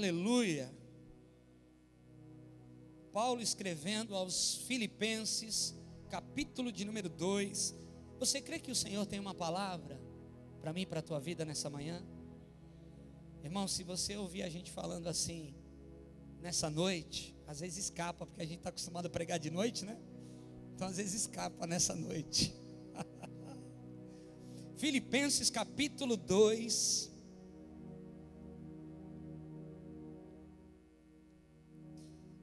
Aleluia. Paulo escrevendo aos Filipenses, capítulo de número 2. Você crê que o Senhor tem uma palavra para mim e para a tua vida nessa manhã? Irmão, se você ouvir a gente falando assim nessa noite, às vezes escapa, porque a gente está acostumado a pregar de noite, né? Então às vezes escapa nessa noite. Filipenses capítulo 2.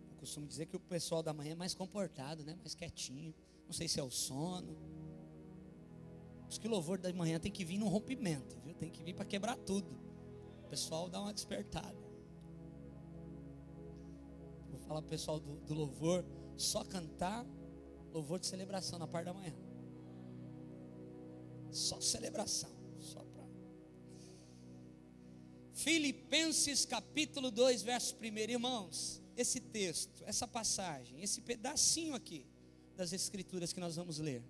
Eu costumo dizer que o pessoal da manhã é mais comportado, né? Mais quietinho. Não sei se é o sono. Acho que o louvor da manhã tem que vir num rompimento, viu? Tem que vir para quebrar tudo. O pessoal dá uma despertada. Vou falar para o pessoal do louvor, só cantar louvor de celebração na parte da manhã. Só celebração. Só para Filipenses capítulo 2, verso 1. Irmãos, esse texto, essa passagem, esse pedacinho aqui das escrituras que nós vamos ler,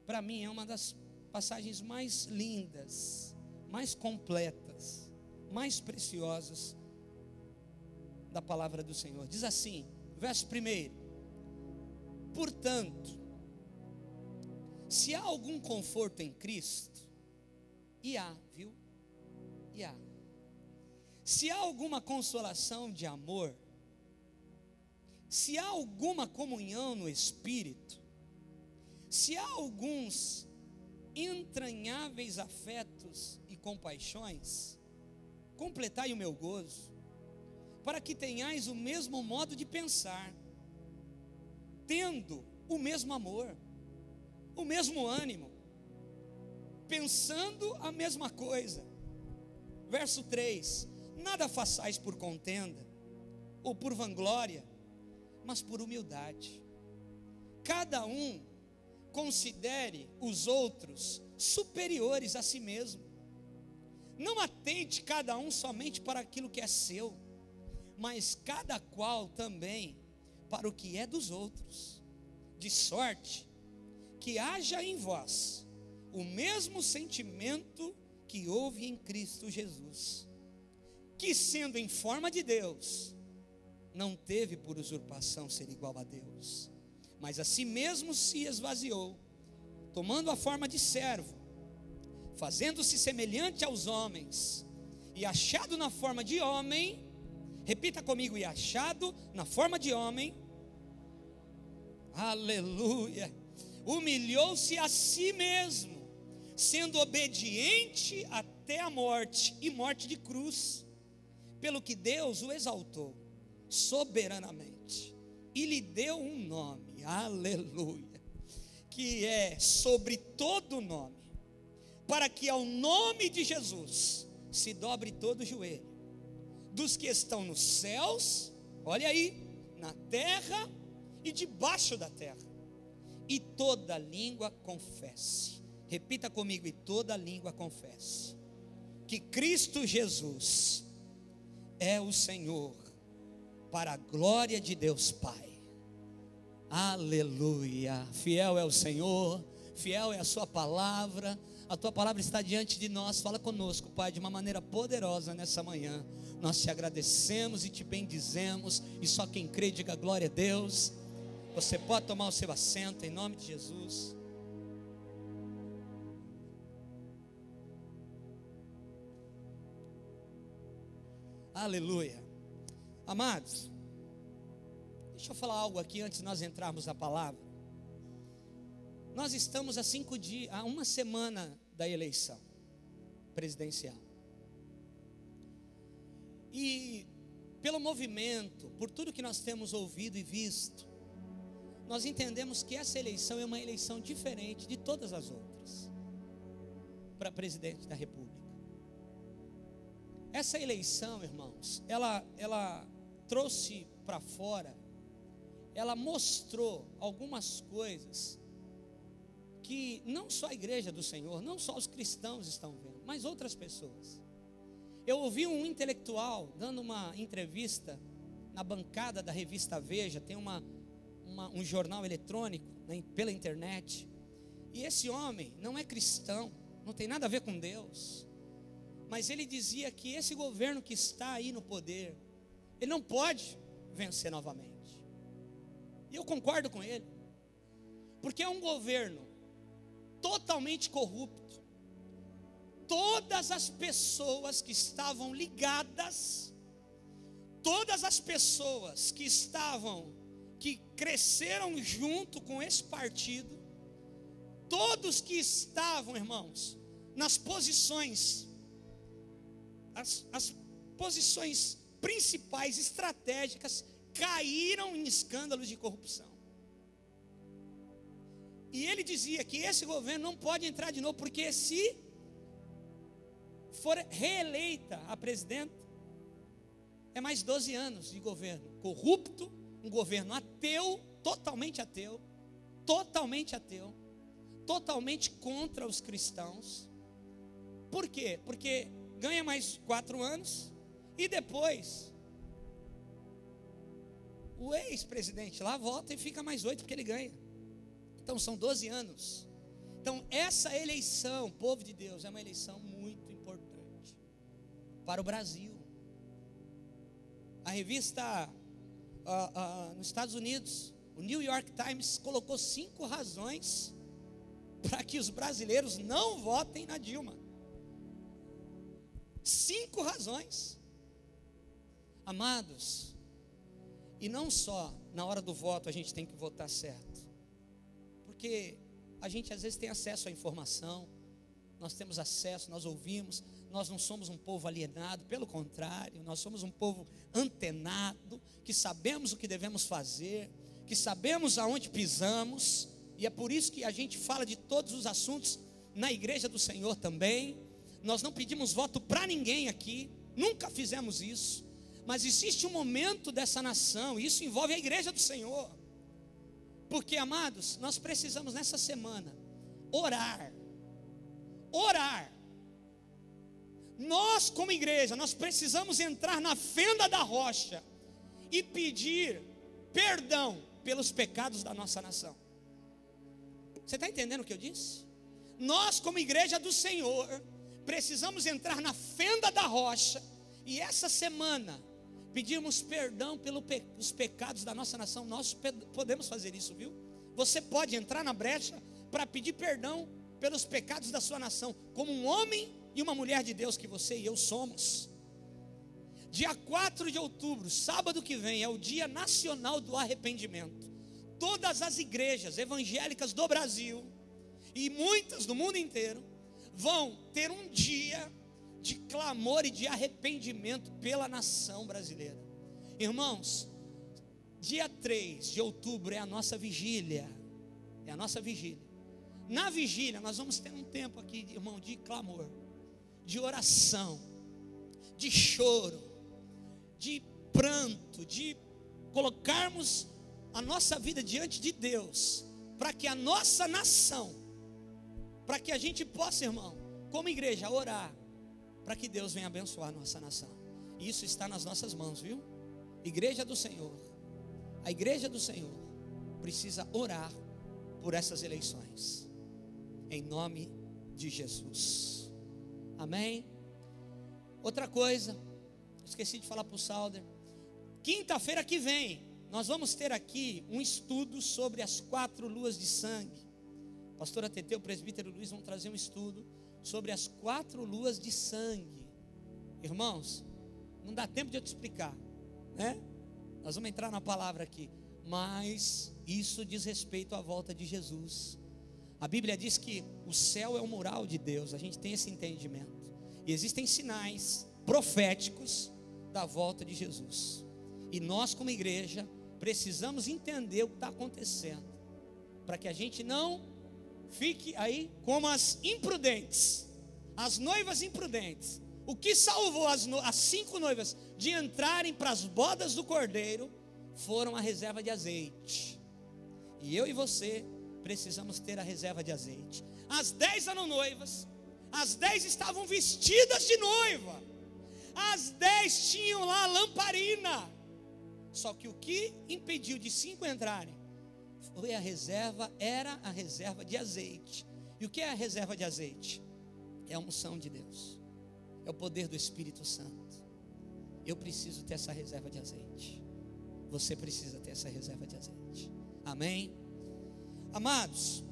para mim é uma das passagens mais lindas, mais completas, mais preciosas da palavra do Senhor. Diz assim, verso 1: portanto, se há algum conforto em Cristo, e há, viu? E há. Se há alguma consolação de amor, se há alguma comunhão no Espírito, se há alguns entranháveis afetos e compaixões, completai o meu gozo, para que tenhais o mesmo modo de pensar, tendo o mesmo amor, o mesmo ânimo, pensando a mesma coisa. Verso 3: nada façais por contenda ou por vanglória, mas por humildade. Cada um considere os outros superiores a si mesmo. Não atente cada um somente para aquilo que é seu, mas cada qual também para o que é dos outros. De sorte que haja em vós o mesmo sentimento que houve em Cristo Jesus, que sendo em forma de Deus, não teve por usurpação ser igual a Deus, mas a si mesmo se esvaziou, tomando a forma de servo, fazendo-se semelhante aos homens, e achado na forma de homem, repita comigo, e achado na forma de homem, aleluia, humilhou-se a si mesmo, sendo obediente até a morte, e morte de cruz, pelo que Deus o exaltou soberanamente, e lhe deu um nome, aleluia, que é sobre todo nome, para que ao nome de Jesus se dobre todo o joelho, dos que estão nos céus, olha aí, na terra e debaixo da terra, e toda língua confesse, repita comigo, e toda língua confesse, que Cristo Jesus é o Senhor, para a glória de Deus Pai. Aleluia. Fiel é o Senhor, fiel é a sua palavra. A tua palavra está diante de nós. Fala conosco, Pai, de uma maneira poderosa nessa manhã. Nós te agradecemos e te bendizemos, e só quem crê diga glória a Deus. Você pode tomar o seu assento em nome de Jesus. Aleluia. Amados, deixa eu falar algo aqui antes de nós entrarmos na palavra. Nós estamos a 5 dias, a uma semana da eleição presidencial. E pelo movimento, por tudo que nós temos ouvido e visto, nós entendemos que essa eleição é uma eleição diferente de todas as outras para presidente da República. Essa eleição, irmãos, ela trouxe para fora, ela mostrou algumas coisas que não só a igreja do Senhor, não só os cristãos estão vendo, mas outras pessoas. Eu ouvi um intelectual dando uma entrevista na bancada da revista Veja, tem um jornal eletrônico, né, pela internet, e esse homem não é cristão, não tem nada a ver com Deus, Mas ele dizia que esse governo que está aí no poder, ele não pode vencer novamente. E eu concordo com ele, porque é um governo totalmente corrupto. Todas as pessoas que estavam ligadas, todas as pessoas que cresceram junto com esse partido, todos que estavam, irmãos, nas posições, as posições principais, estratégicas, caíram em escândalos de corrupção. E ele dizia que esse governo não pode entrar de novo, porque se for reeleita a presidenta, é mais 12 anos de governo corrupto, um governo ateu, totalmente contra os cristãos. Por quê? Porque ganha mais 4 anos e depois o ex-presidente lá volta e fica mais 8 porque ele ganha. Então são 12 anos. Então essa eleição, povo de Deus, é uma eleição muito importante para o Brasil. A revista nos Estados Unidos, o New York Times, colocou 5 razões para que os brasileiros não votem na Dilma. 5 razões. Amados, e não só na hora do voto a gente tem que votar certo, porque a gente às vezes tem acesso à informação, nós temos acesso, nós ouvimos, nós não somos um povo alienado, pelo contrário, nós somos um povo antenado, que sabemos o que devemos fazer, que sabemos aonde pisamos, e é por isso que a gente fala de todos os assuntos na igreja do Senhor também. Nós não pedimos voto para ninguém aqui, nunca fizemos isso, mas existe um momento dessa nação, e isso envolve a igreja do Senhor, porque, amados, nós precisamos nessa semana orar. Nós como igreja, nós precisamos entrar na fenda da rocha e pedir perdão pelos pecados da nossa nação. Você está entendendo o que eu disse? Nós como igreja do Senhor precisamos entrar na fenda da rocha e essa semana pedirmos perdão pelos pecados da nossa nação. Nós podemos fazer isso, viu? Você pode entrar na brecha para pedir perdão pelos pecados da sua nação, como um homem e uma mulher de Deus que você e eu somos. Dia 4 de outubro, sábado que vem, é o Dia Nacional do Arrependimento. Todas as igrejas evangélicas do Brasil e muitas do mundo inteiro vão ter um dia de clamor e de arrependimento pela nação brasileira. Irmãos, dia 3 de outubro é a nossa vigília. É a nossa vigília. Na vigília nós vamos ter um tempo aqui, irmão, de clamor, de oração, de choro, de pranto, de colocarmos a nossa vida diante de Deus, para que a nossa nação, para que a gente possa, irmão, como igreja, orar, para que Deus venha abençoar a nossa nação. E isso está nas nossas mãos, viu? Igreja do Senhor, a igreja do Senhor precisa orar por essas eleições, em nome de Jesus. Amém? Outra coisa, esqueci de falar para o Salder. Quinta-feira que vem, nós vamos ter aqui um estudo sobre as 4 luas de sangue. A pastora Tetê, o presbítero Luiz vão trazer um estudo sobre as 4 luas de sangue. Irmãos, não dá tempo de eu te explicar, né? Nós vamos entrar na palavra aqui, mas isso diz respeito à volta de Jesus. A Bíblia diz que o céu é o mural de Deus, a gente tem esse entendimento. E existem sinais proféticos da volta de Jesus. E nós como igreja precisamos entender o que está acontecendo, para que a gente não fique aí como as imprudentes, as noivas imprudentes. O que salvou as 5 noivas de entrarem para as bodas do Cordeiro foram a reserva de azeite. E eu e você precisamos ter a reserva de azeite. As 10 eram noivas, as 10 estavam vestidas de noiva, as 10 tinham lá a lamparina. Só que o que impediu de 5 entrarem foi era a reserva de azeite. E o que é a reserva de azeite? É a unção de Deus. é o poder do Espírito Santo. Eu preciso ter essa reserva de azeite. Você precisa ter essa reserva de azeite. Amém? Amados,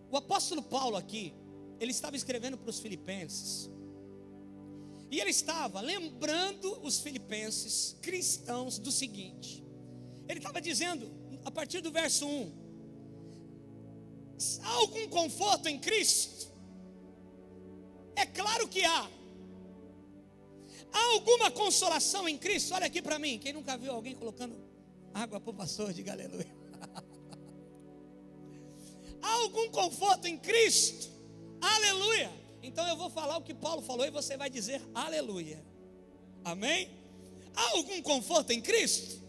o apóstolo Paulo aqui, ele estava escrevendo para os filipenses, e ele estava lembrando os filipenses cristãos do seguinte. Ele estava dizendo, a partir do verso 1: há algum conforto em Cristo? É claro que há. Há alguma consolação em Cristo? Olha aqui para mim, quem nunca viu alguém colocando água para o pastor, diga aleluia. Há algum conforto em Cristo? Aleluia. Então eu vou falar o que Paulo falou e você vai dizer aleluia. Amém? Há algum conforto em Cristo?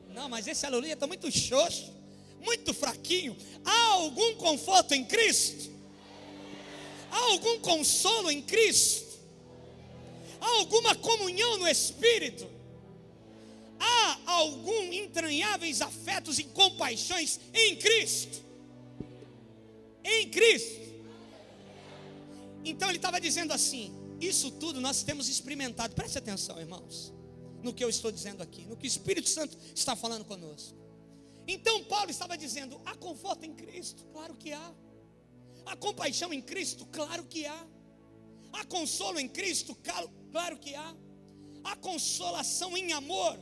Não, mas esse aleluia está muito xoxo, muito fraquinho. Há algum conforto em Cristo? Há algum consolo em Cristo? Há alguma comunhão no Espírito? Há algum entranháveis afetos e compaixões em Cristo? Em Cristo. Então ele estava dizendo assim: isso tudo nós temos experimentado. Preste atenção, irmãos, no que eu estou dizendo aqui, no que o Espírito Santo está falando conosco. Então Paulo estava dizendo: há conforto em Cristo? Claro que há. Há compaixão em Cristo? Claro que há. Há consolo em Cristo? Claro que há. Há consolação em amor?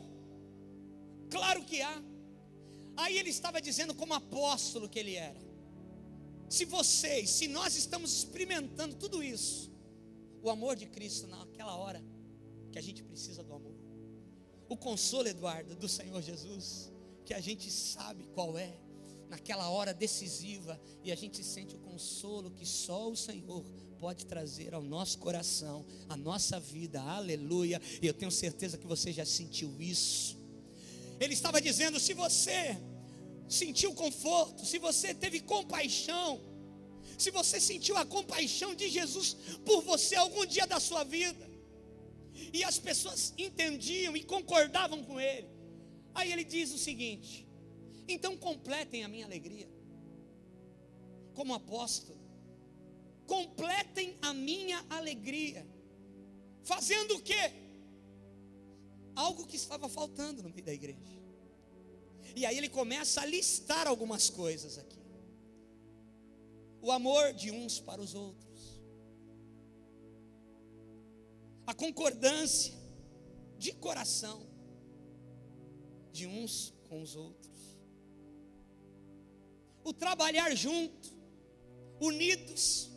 Claro que há. Aí ele estava dizendo como apóstolo que ele era: se nós estamos experimentando tudo isso, o amor de Cristo naquela hora que a gente precisa do amor, o consolo, Eduardo, do Senhor Jesus, que a gente sabe qual é, naquela hora decisiva, e a gente sente o consolo que só o Senhor pode trazer ao nosso coração, à nossa vida, aleluia. E eu tenho certeza que você já sentiu isso. Ele estava dizendo: se você sentiu conforto, se você teve compaixão, se você sentiu a compaixão de Jesus por você algum dia da sua vida, e as pessoas entendiam e concordavam com ele, aí ele diz o seguinte: então completem a minha alegria. Como apóstolo, completem a minha alegria, fazendo o quê? Algo que estava faltando no meio da igreja. E aí ele começa a listar algumas coisas aqui: o amor de uns para os outros, a concordância de coração de uns com os outros, o trabalhar junto, unidos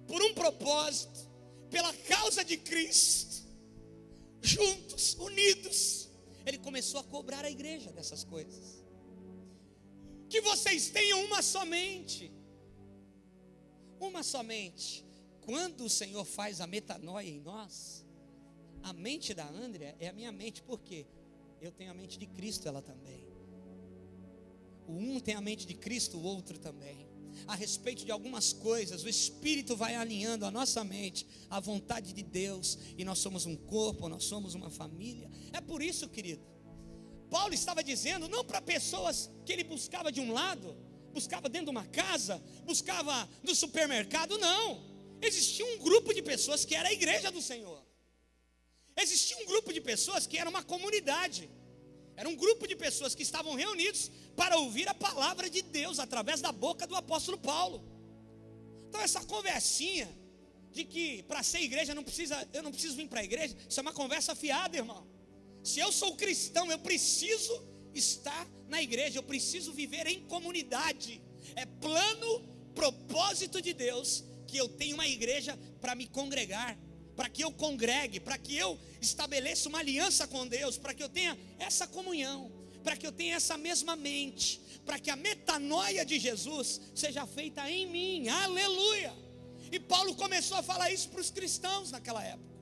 por um propósito, pela causa de Cristo, juntos, unidos. Ele começou a cobrar a igreja dessas coisas. Que vocês tenham uma somente. Uma somente. Quando o Senhor faz a metanoia em nós, a mente da Andrea é a minha mente. Por quê? Eu tenho a mente de Cristo, ela também. O um tem a mente de Cristo, o outro também. A respeito de algumas coisas, o Espírito vai alinhando a nossa mente à vontade de Deus, e nós somos um corpo, nós somos uma família. É por isso, querido, Paulo estava dizendo, não para pessoas que ele buscava de um lado, buscava dentro de uma casa, buscava no supermercado, não. Existia um grupo de pessoas que era a igreja do Senhor. Existia um grupo de pessoas que era uma comunidade. Era um grupo de pessoas que estavam reunidos para ouvir a palavra de Deus através da boca do apóstolo Paulo. Então essa conversinha de que para ser igreja eu não preciso vir para a igreja, isso é uma conversa fiada, irmão. Se eu sou cristão, eu preciso estar na igreja, eu preciso viver em comunidade. É plano, propósito de Deus que eu tenha uma igreja para me congregar, para que eu congregue, para que eu estabeleça uma aliança com Deus, para que eu tenha essa comunhão, para que eu tenha essa mesma mente, para que a metanoia de Jesus seja feita em mim, aleluia. E Paulo começou a falar isso para os cristãos naquela época.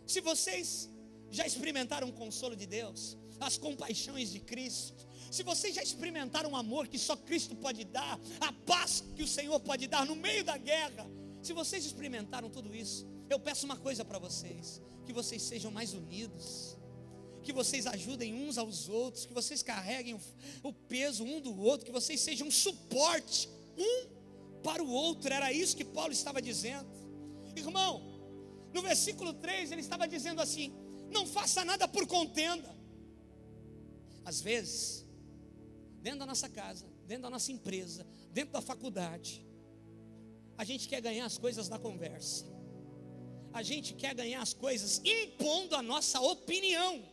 Se vocês já experimentaram o consolo de Deus, as compaixões de Cristo, se vocês já experimentaram o amor que só Cristo pode dar, a paz que o Senhor pode dar no meio da guerra, se vocês experimentaram tudo isso, eu peço uma coisa para vocês: que vocês sejam mais unidos, que vocês ajudem uns aos outros, que vocês carreguem o peso um do outro, que vocês sejam um suporte um para o outro. Era isso que Paulo estava dizendo. Irmão, No versículo 3 ele estava dizendo assim: não faça nada por contenda. Às vezes, dentro da nossa casa, dentro da nossa empresa, dentro da faculdade, a gente quer ganhar as coisas na conversa. A gente quer ganhar as coisas impondo a nossa opinião,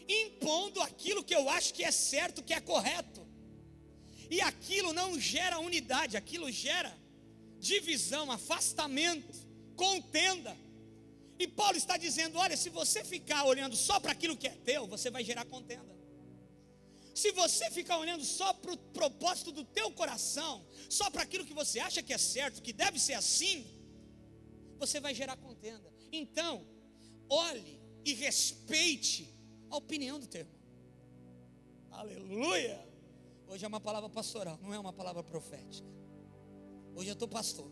impondo aquilo que eu acho que é certo, que é correto. E aquilo não gera unidade, aquilo gera divisão, afastamento, contenda. E Paulo está dizendo: olha, se você ficar olhando só para aquilo que é teu, você vai gerar contenda. Se você ficar olhando só para o propósito do teu coração, só para aquilo que você acha que é certo, que deve ser assim, você vai gerar contenda. Então, olhe e respeite a opinião do teu irmão. Aleluia! Hoje é uma palavra pastoral, não é uma palavra profética. Hoje eu estou pastor.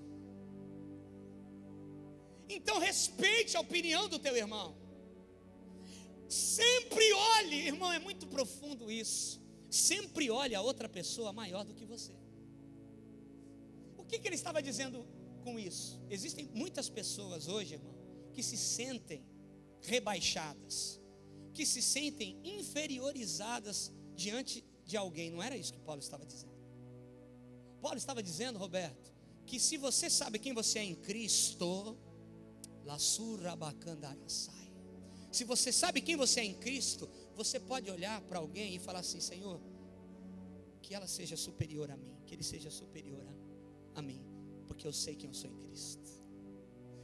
Então respeite a opinião do teu irmão. Sempre olhe, irmão, é muito profundo isso. Sempre olhe a outra pessoa maior do que você. O que ele estava dizendo com isso? Existem muitas pessoas hoje, irmão, que se sentem rebaixadas, que se sentem inferiorizadas diante de alguém. Não era isso que Paulo estava dizendo. Paulo estava dizendo, Roberto, que se você sabe quem você é em Cristo, se você sabe quem você é em Cristo, você pode olhar para alguém e falar assim: Senhor, que ela seja superior a mim, que ele seja superior a mim, porque eu sei quem eu sou em Cristo.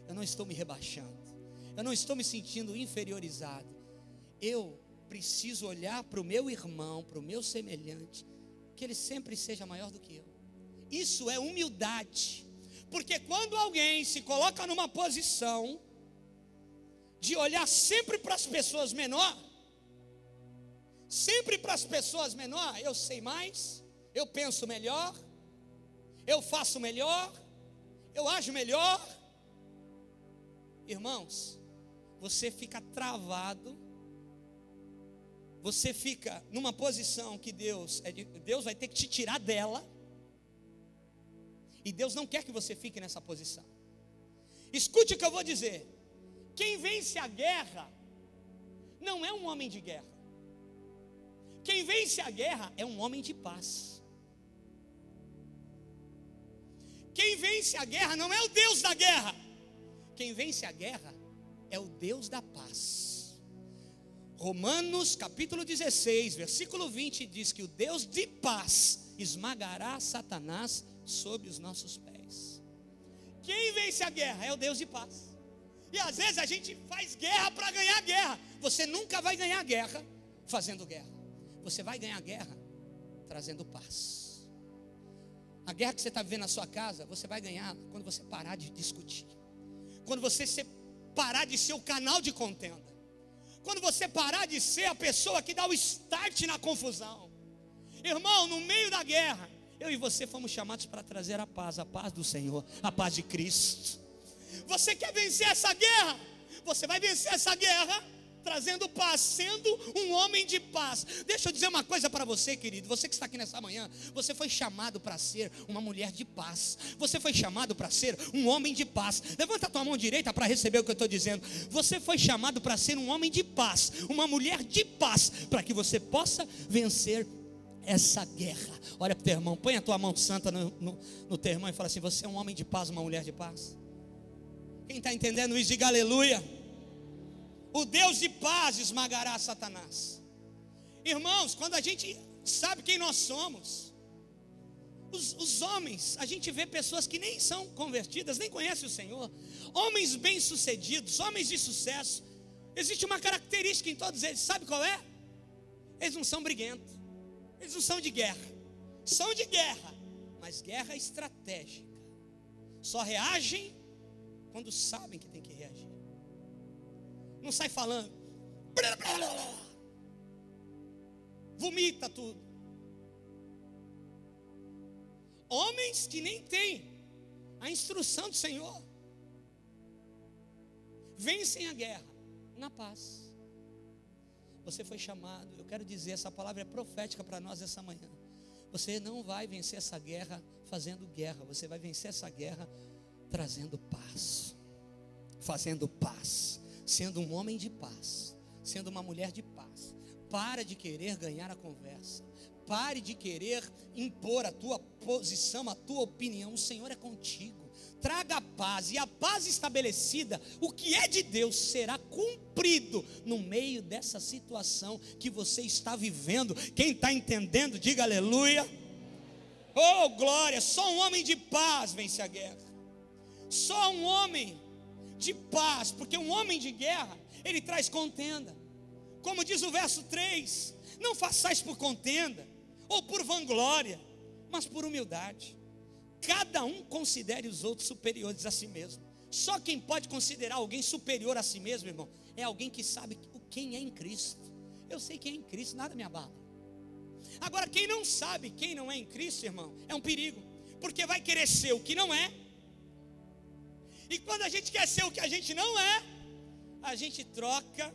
Eu não estou me rebaixando, eu não estou me sentindo inferiorizado. Eu preciso olhar para o meu irmão, para o meu semelhante, que ele sempre seja maior do que eu. Isso é humildade. Porque quando alguém se coloca numa posição de olhar sempre para as pessoas menor, eu sei mais, eu penso melhor, eu faço melhor, eu ajo melhor. Irmãos, você fica travado, você fica numa posição que Deus vai ter que te tirar dela. E Deus não quer que você fique nessa posição. Escute o que eu vou dizer. Quem vence a guerra não é um homem de guerra. Quem vence a guerra é um homem de paz. Quem vence a guerra não é o Deus da guerra. Quem vence a guerra é o Deus da paz. Romanos capítulo 16, versículo 20 diz que o Deus de paz esmagará Satanás sob os nossos pés. Quem vence a guerra é o Deus de paz. E às vezes a gente faz guerra para ganhar guerra. Você nunca vai ganhar guerra fazendo guerra. Você vai ganhar guerra trazendo paz. A guerra que você está vivendo na sua casa, você vai ganhar quando você parar de discutir, quando você parar de ser o canal de contenda, quando você parar de ser a pessoa que dá o start na confusão. Irmão, no meio da guerra, eu e você fomos chamados para trazer a paz do Senhor, a paz de Cristo. Você quer vencer essa guerra? Você vai vencer essa guerra trazendo paz, sendo um homem de paz. Deixa eu dizer uma coisa para você, querido. Você que está aqui nessa manhã, você foi chamado para ser uma mulher de paz. Você foi chamado para ser um homem de paz. Levanta a tua mão direita para receber o que eu estou dizendo. Você foi chamado para ser um homem de paz, uma mulher de paz, para que você possa vencer essa guerra. Olha para o teu irmão, põe a tua mão santa no teu irmão e fala assim: você é um homem de paz, uma mulher de paz. Quem está entendendo isso, diga aleluia. O Deus de paz esmagará Satanás. Irmãos, quando a gente sabe quem nós somos, os homens, a gente vê pessoas que nem são convertidas, nem conhecem o Senhor, homens bem-sucedidos, homens de sucesso. Existe uma característica em todos eles, sabe qual é? Eles não são briguentos, eles não são de guerra. São de guerra, mas guerra estratégica. Só reagem quando sabem que tem que reagir. Não sai falando, blá, blá, blá, blá. Vomita tudo. Homens que nem têm a instrução do Senhor vencem a guerra na paz. Você foi chamado, eu quero dizer, essa palavra é profética para nós essa manhã. Você não vai vencer essa guerra fazendo guerra. Você vai vencer essa guerra trazendo paz. fazendo paz, sendo um homem de paz, sendo uma mulher de paz. Para de querer ganhar a conversa. Pare de querer impor a tua posição, a tua opinião. O Senhor é contigo. Traga a paz, e a paz estabelecida, o que é de Deus será cumprido no meio dessa situação que você está vivendo. Quem está entendendo, diga aleluia. Oh glória, só um homem de paz vence a guerra. Só um homem de paz, porque um homem de guerra, ele traz contenda. Como diz o verso 3, não façais por contenda, ou por vanglória, mas por humildade. Cada um considere os outros superiores a si mesmo. Só quem pode considerar alguém superior a si mesmo, irmão, é alguém que sabe quem é em Cristo. Eu sei quem é em Cristo, nada me abala. Agora, quem não sabe quem não é em Cristo, irmão, é um perigo, porque vai querer ser o que não é. E quando a gente quer ser o que a gente não é, a gente troca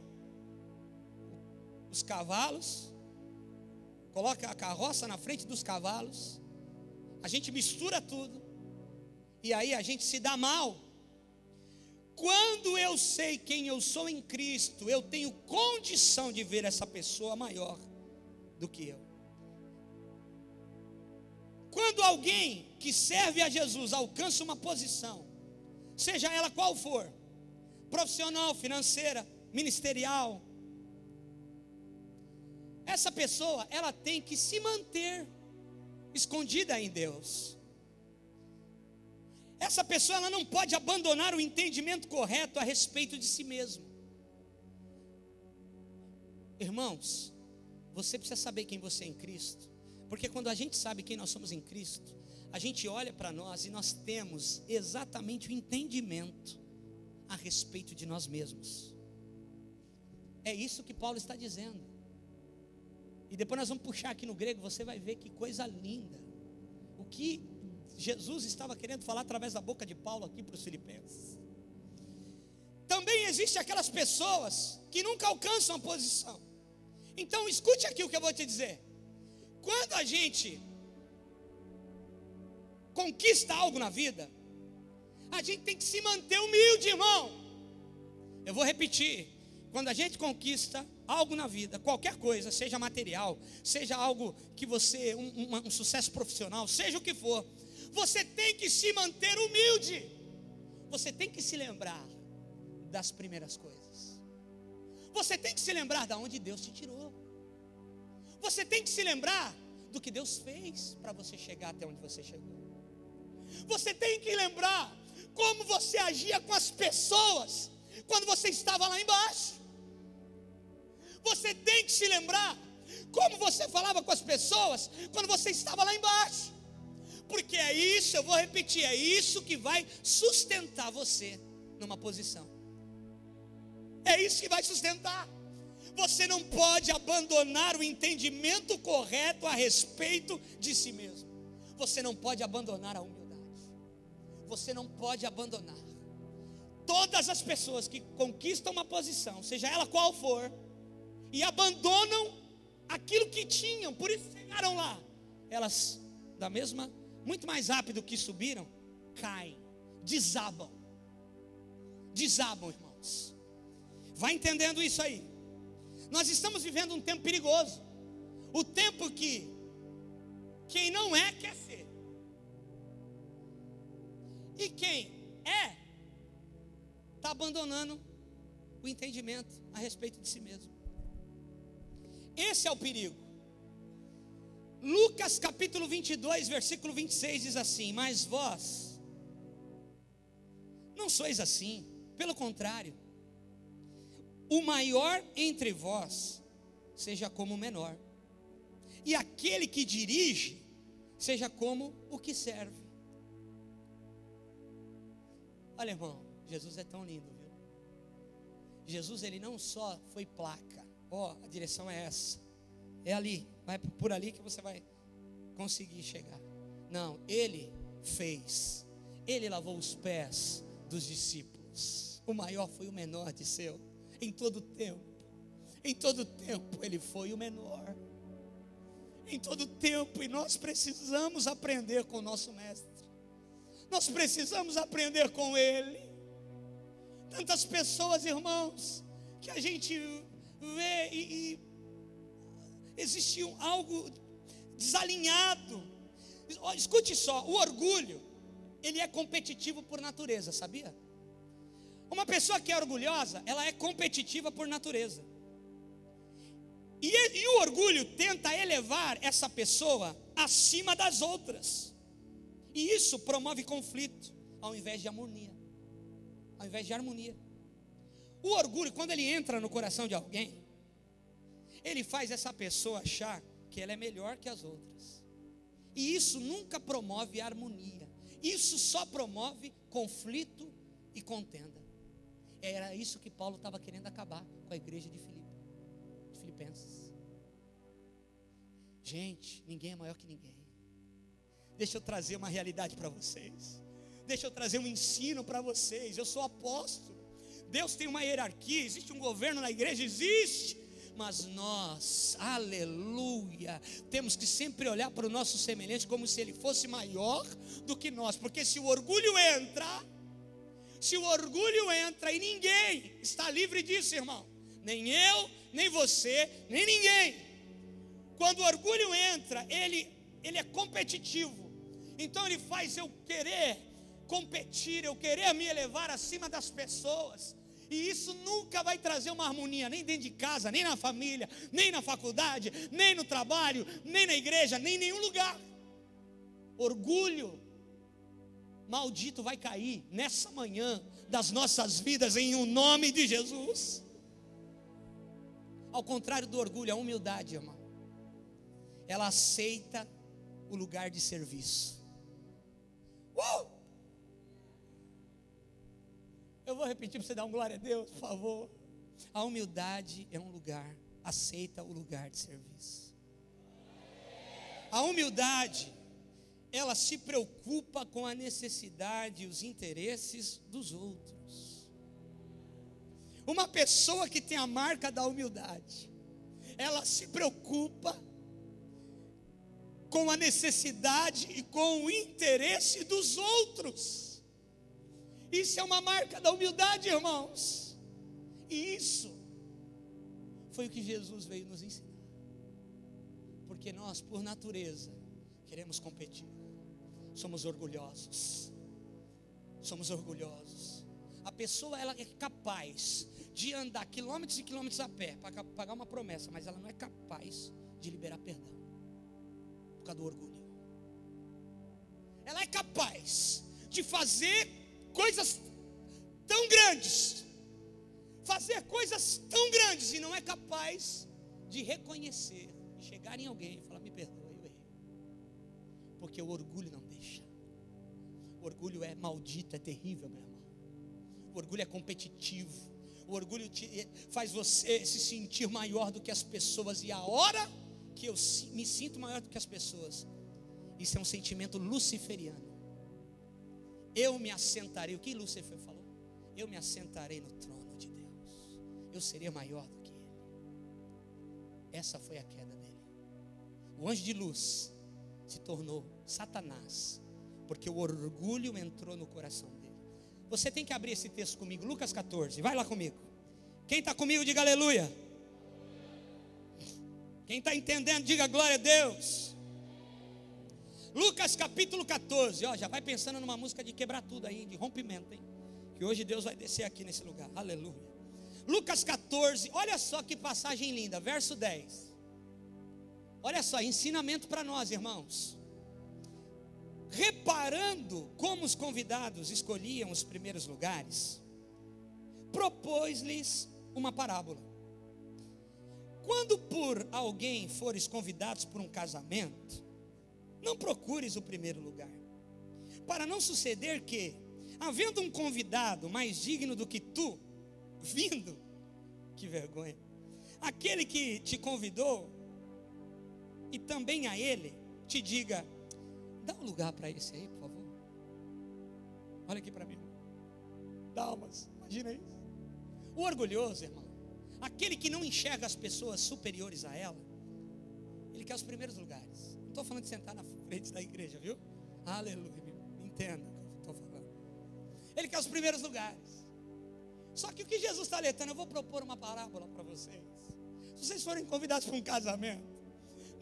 os cavalos, coloca a carroça na frente dos cavalos, a gente mistura tudo, e aí a gente se dá mal. Quando eu sei quem eu sou em Cristo, eu tenho condição de ver essa pessoa maior do que eu. Quando alguém que serve a Jesus alcança uma posição, seja ela qual for, profissional, financeira, ministerial, essa pessoa, ela tem que se manter escondida em Deus. Essa pessoa, ela não pode abandonar o entendimento correto a respeito de si mesmo. Irmãos, você precisa saber quem você é em Cristo, porque quando a gente sabe quem nós somos em Cristo, a gente olha para nós e nós temos exatamente o entendimento a respeito de nós mesmos. É isso que Paulo está dizendo. E depois nós vamos puxar aqui no grego, você vai ver que coisa linda. O que Jesus estava querendo falar através da boca de Paulo aqui para os filipenses. Também existem aquelas pessoas que nunca alcançam a posição. Então escute aqui o que eu vou te dizer. Quando a gente conquista algo na vida, a gente tem que se manter humilde, irmão. Eu vou repetir. Quando a gente conquista algo na vida, qualquer coisa, seja material, seja algo que você, um sucesso profissional, seja o que for, você tem que se manter humilde. Você tem que se lembrar das primeiras coisas. Você tem que se lembrar de onde Deus te tirou. Você tem que se lembrar do que Deus fez para você chegar até onde você chegou. Você tem que lembrar como você agia com as pessoas quando você estava lá embaixo. Você tem que se lembrar como você falava com as pessoas quando você estava lá embaixo. Porque é isso, eu vou repetir, é isso que vai sustentar você numa posição. É isso que vai sustentar. Você não pode abandonar o entendimento correto a respeito de si mesmo. Você não pode abandonar a humildade. Você não pode abandonar. Todas as pessoas que conquistam uma posição, seja ela qual for, e abandonam aquilo que tinham, por isso chegaram lá, elas muito mais rápido que subiram, caem, desabam, irmãos. Vai entendendo isso aí? Nós estamos vivendo um tempo perigoso, o tempo que quem não é quer ser, e quem é está abandonando o entendimento a respeito de si mesmo. Esse é o perigo. Lucas capítulo 22, versículo 26 diz assim: mas vós não sois assim, pelo contrário, o maior entre vós seja como o menor, e aquele que dirige seja como o que serve. Olha, irmão, Jesus é tão lindo, viu? Jesus, ele não só foi placa, a direção é essa, é ali, vai por ali que você vai conseguir chegar. Não, ele fez, ele lavou os pés dos discípulos. O maior foi o menor, disse em todo tempo. Em todo tempo ele foi o menor. Em todo tempo, e nós precisamos aprender com o nosso mestre. Nós precisamos aprender com ele. tantas pessoas, irmãos, que a gente vê e existe algo desalinhado. Escute só, o orgulho, ele é competitivo por natureza, sabia? Uma pessoa que é orgulhosa, ela é competitiva por natureza. E o orgulho tenta elevar essa pessoa acima das outras. E isso promove conflito, ao invés de harmonia. Ao invés de harmonia. O orgulho, quando ele entra no coração de alguém, ele faz essa pessoa achar que ela é melhor que as outras. E isso nunca promove harmonia. Isso só promove conflito e contenda. Era isso que Paulo estava querendo acabar com a igreja de Filipenses. Gente, ninguém é maior que ninguém. Deixa eu trazer uma realidade para vocês. Deixa eu trazer um ensino para vocês. Eu sou apóstolo. Deus tem uma hierarquia, existe um governo na igreja, existe. Mas nós, aleluia, temos que sempre olhar para o nosso semelhante como se ele fosse maior do que nós. Porque se o orgulho entra e ninguém está livre disso, irmão. Nem eu, nem você, nem ninguém. Quando o orgulho entra, ele é competitivo. Então ele faz eu querer competir, eu querer me elevar acima das pessoas. E isso nunca vai trazer uma harmonia, nem dentro de casa, nem na família, nem na faculdade, nem no trabalho, nem na igreja, nem em nenhum lugar. Orgulho maldito vai cair nessa manhã das nossas vidas em o nome de Jesus. Ao contrário do orgulho, a humildade, irmão, ela aceita o lugar de serviço. Eu vou repetir para você dar um glória a Deus, por favor. A humildade é um lugar, aceita o lugar de serviço. A humildade, ela se preocupa com a necessidade e os interesses dos outros. Uma pessoa que tem a marca da humildade, ela se preocupa com a necessidade e com o interesse dos outros. Isso é uma marca da humildade, irmãos. E isso foi o que Jesus veio nos ensinar. Porque nós, por natureza, queremos competir. Somos orgulhosos. Somos orgulhosos. A pessoa, ela é capaz de andar quilômetros e quilômetros a pé para pagar uma promessa, mas ela não é capaz de liberar perdão por causa do orgulho. Ela é capaz de fazer coisas tão grandes, e não é capaz de reconhecer, de chegar em alguém e falar: me perdoa, eu errei. Porque o orgulho não deixa. O orgulho é maldito, é terrível, meu irmão. O orgulho é competitivo. O orgulho faz você se sentir maior do que as pessoas. E a hora que eu me sinto maior do que as pessoas, isso é um sentimento luciferiano. Eu me assentarei, o que Lúcifer falou? Eu me assentarei no trono de Deus. Eu serei maior do que ele. Essa foi a queda dele. O anjo de luz se tornou Satanás, porque o orgulho entrou no coração dele. Você tem que abrir esse texto comigo, Lucas 14, vai lá comigo. Quem está comigo, diga aleluia. Quem está entendendo, diga glória a Deus. Lucas capítulo 14, já vai pensando numa música de quebrar tudo aí, de rompimento, hein? Que hoje Deus vai descer aqui nesse lugar, aleluia. Lucas 14, olha só que passagem linda, verso 10. Olha só, ensinamento para nós, irmãos. Reparando como os convidados escolhiam os primeiros lugares, propôs-lhes uma parábola. Quando por alguém fores convidados por um casamento, não procures o primeiro lugar, para não suceder que, havendo um convidado mais digno do que tu, vindo, que vergonha, aquele que te convidou, e também a ele, te diga: dá um lugar para esse aí, por favor. Olha aqui para mim. Dalmas, imagina isso. O orgulhoso, irmão, aquele que não enxerga as pessoas superiores a ela, ele quer os primeiros lugares. Não estou falando de sentar na frente da igreja, viu? Aleluia, entenda o que eu estou falando. Ele quer os primeiros lugares. Só que o que Jesus está alertando, eu vou propor uma parábola para vocês. Se vocês forem convidados para um casamento,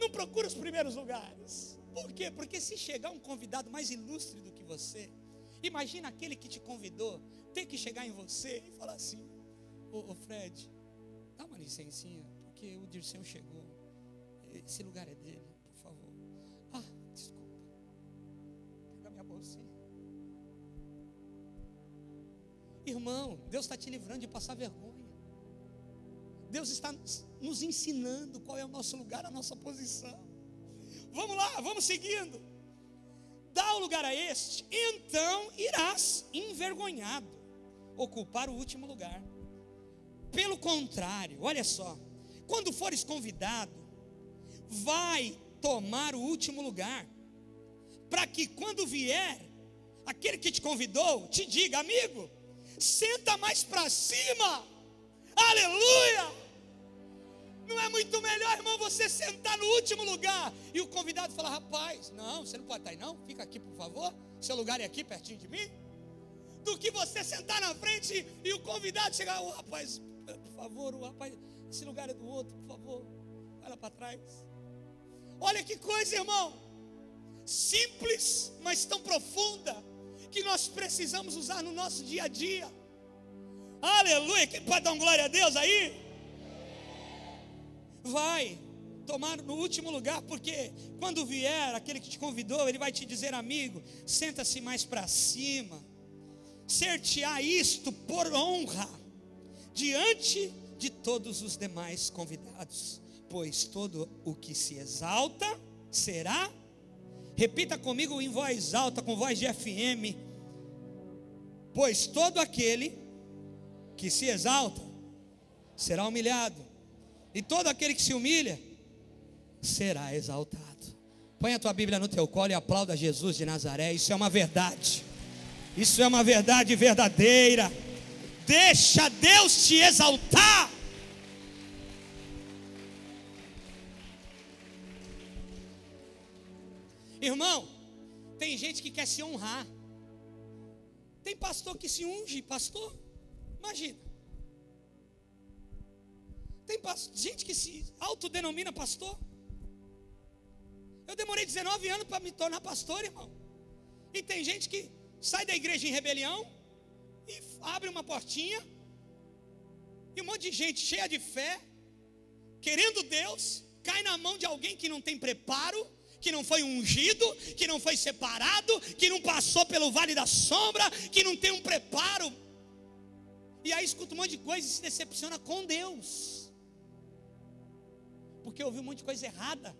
não procure os primeiros lugares. Por quê? Porque se chegar um convidado mais ilustre do que você, imagina aquele que te convidou ter que chegar em você e falar assim: ô Fred, dá uma licencinha, porque o Dirceu chegou, esse lugar é dele, por favor. Ah, desculpa, pega minha bolsinha. Irmão, Deus está te livrando de passar vergonha. Deus está nos ensinando qual é o nosso lugar, a nossa posição. Vamos lá, vamos seguindo. Dá o lugar a este, então irás envergonhado ocupar o último lugar. Pelo contrário, olha só, quando fores convidado, vai tomar o último lugar, para que quando vier aquele que te convidou, te diga: amigo, senta mais para cima. Aleluia! Não é muito melhor, irmão, você sentar no último lugar e o convidado falar: rapaz, não, você não pode estar aí não, fica aqui por favor, seu lugar é aqui pertinho de mim, do que você sentar na frente e o convidado chegar: ô rapaz, por favor, o rapaz, esse lugar é do outro, por favor, vai lá para trás. Olha que coisa, irmão, simples, mas tão profunda, que nós precisamos usar no nosso dia a dia. Aleluia, quem pode dar uma glória a Deus aí? Vai tomar no último lugar, porque quando vier aquele que te convidou, ele vai te dizer: amigo, senta-se mais para cima. Ser-te-á isto por honra diante de todos os demais convidados, pois todo o que se exalta será, repita comigo em voz alta, com voz de FM, pois todo aquele que se exalta será humilhado, e todo aquele que se humilha será exaltado. Põe a tua Bíblia no teu colo e aplauda Jesus de Nazaré. Isso é uma verdade. Isso é uma verdade verdadeira. Deixa Deus te exaltar. Irmão, tem gente que quer se honrar. Tem pastor que se unge, pastor. Imagina. Tem gente que se autodenomina pastor. Eu demorei 19 anos para me tornar pastor, irmão. E tem gente que sai da igreja em rebelião e abre uma portinha, e um monte de gente cheia de fé, querendo Deus, cai na mão de alguém que não tem preparo, que não foi ungido, que não foi separado, que não passou pelo vale da sombra, que não tem um preparo. E aí escuta um monte de coisa e se decepciona com Deus, porque ouviu um monte de coisa errada.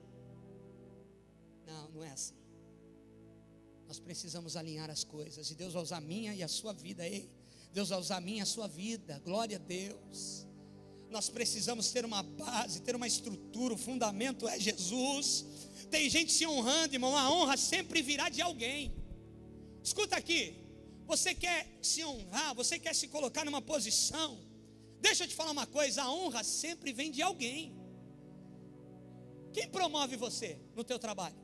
Não, não é assim. Nós precisamos alinhar as coisas, e Deus vai usar a minha e a sua vida. Ei, Deus vai usar a minha e a sua vida, glória a Deus. Nós precisamos ter uma base, ter uma estrutura, o fundamento é Jesus. Tem gente se honrando, irmão, a honra sempre virá de alguém. Escuta aqui, você quer se honrar, você quer se colocar numa posição, deixa eu te falar uma coisa, a honra sempre vem de alguém. Quem promove você no teu trabalho?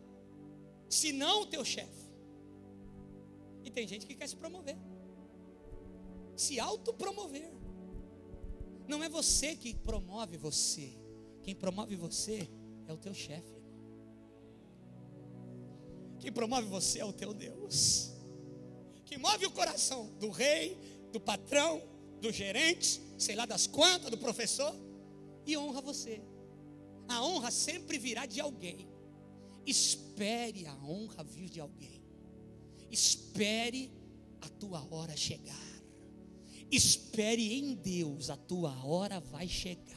Se não o teu chefe. E tem gente que quer se promover, se autopromover. Não é você que promove você. Quem promove você é o teu chefe. Quem promove você é o teu Deus. Quem move o coração do rei, do patrão, do gerente, sei lá das quantas, do professor, e honra você. A honra sempre virá de alguém. Espere a honra vir de alguém. Espere a tua hora chegar. Espere em Deus, a tua hora vai chegar.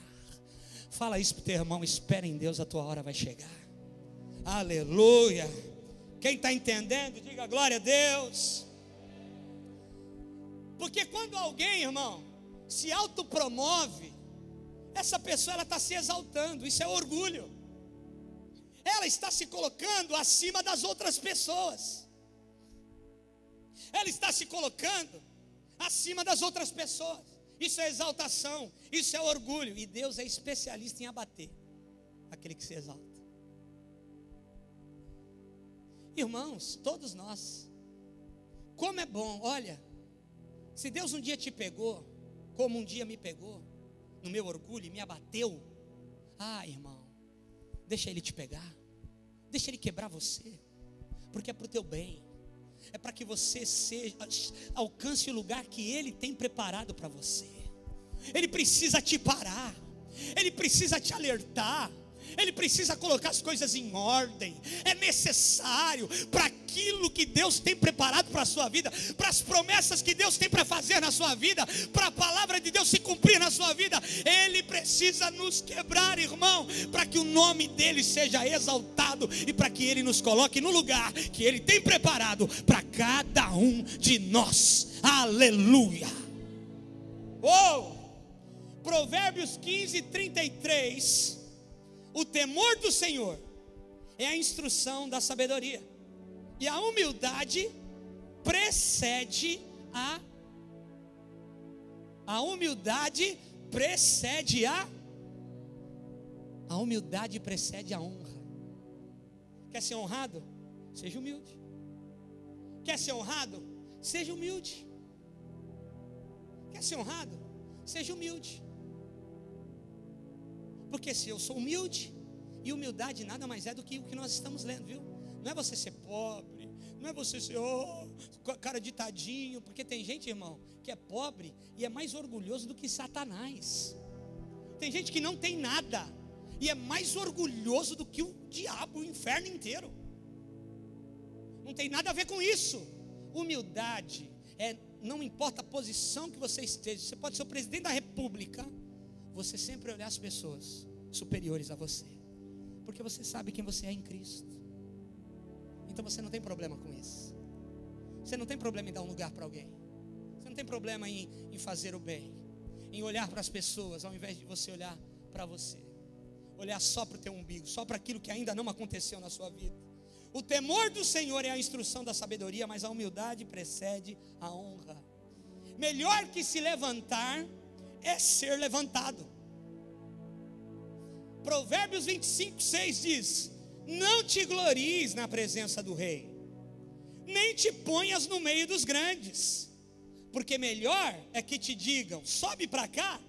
Fala isso para o teu irmão: espere em Deus, a tua hora vai chegar. Aleluia. Quem está entendendo, diga glória a Deus. Porque quando alguém, irmão, se autopromove, essa pessoa ela está se exaltando. Isso é orgulho. Ela está se colocando acima das outras pessoas. Ela está se colocando acima das outras pessoas. Isso é exaltação, isso é orgulho. E Deus é especialista em abater aquele que se exalta. Irmãos, todos nós, como é bom, olha, se Deus um dia te pegou como um dia me pegou, no meu orgulho, e me abateu. Ah, irmão, deixa ele te pegar, deixa ele quebrar você, porque é para o teu bem, é para que você alcance o lugar que ele tem preparado para você. Ele precisa te parar, ele precisa te alertar, ele precisa colocar as coisas em ordem. É necessário para aquilo que Deus tem preparado para a sua vida, para as promessas que Deus tem para fazer na sua vida, para a palavra de Deus se cumprir na sua vida. Ele precisa nos quebrar, irmão, para que o nome dele seja exaltado e para que ele nos coloque no lugar que ele tem preparado para cada um de nós. Aleluia. Provérbios 15:33. O temor do Senhor é a instrução da sabedoria, e a humildade precede a humildade precede a humildade precede a honra. Quer ser honrado? Seja humilde. Quer ser honrado? Seja humilde. Quer ser honrado? Seja humilde. Porque se eu sou humilde, e humildade nada mais é do que o que nós estamos lendo, viu? Não é você ser pobre, não é você ser cara de tadinho, porque tem gente, irmão, que é pobre e é mais orgulhoso do que Satanás. Tem gente que não tem nada e é mais orgulhoso do que o diabo, o inferno inteiro. Não tem nada a ver com isso. Humildade não importa a posição que você esteja, você pode ser o presidente da república, você sempre olhar as pessoas superiores a você, porque você sabe quem você é em Cristo. Então você não tem problema com isso. Você não tem problema em dar um lugar para alguém. Você não tem problema em fazer o bem, em olhar para as pessoas ao invés de você olhar para você, olhar só para o teu umbigo, só para aquilo que ainda não aconteceu na sua vida. O temor do Senhor é a instrução da sabedoria, mas a humildade precede a honra. Melhor que se levantar é ser levantado. Provérbios 25:6 diz: não te glories na presença do rei, nem te ponhas no meio dos grandes, porque melhor é que te digam, sobe para cá,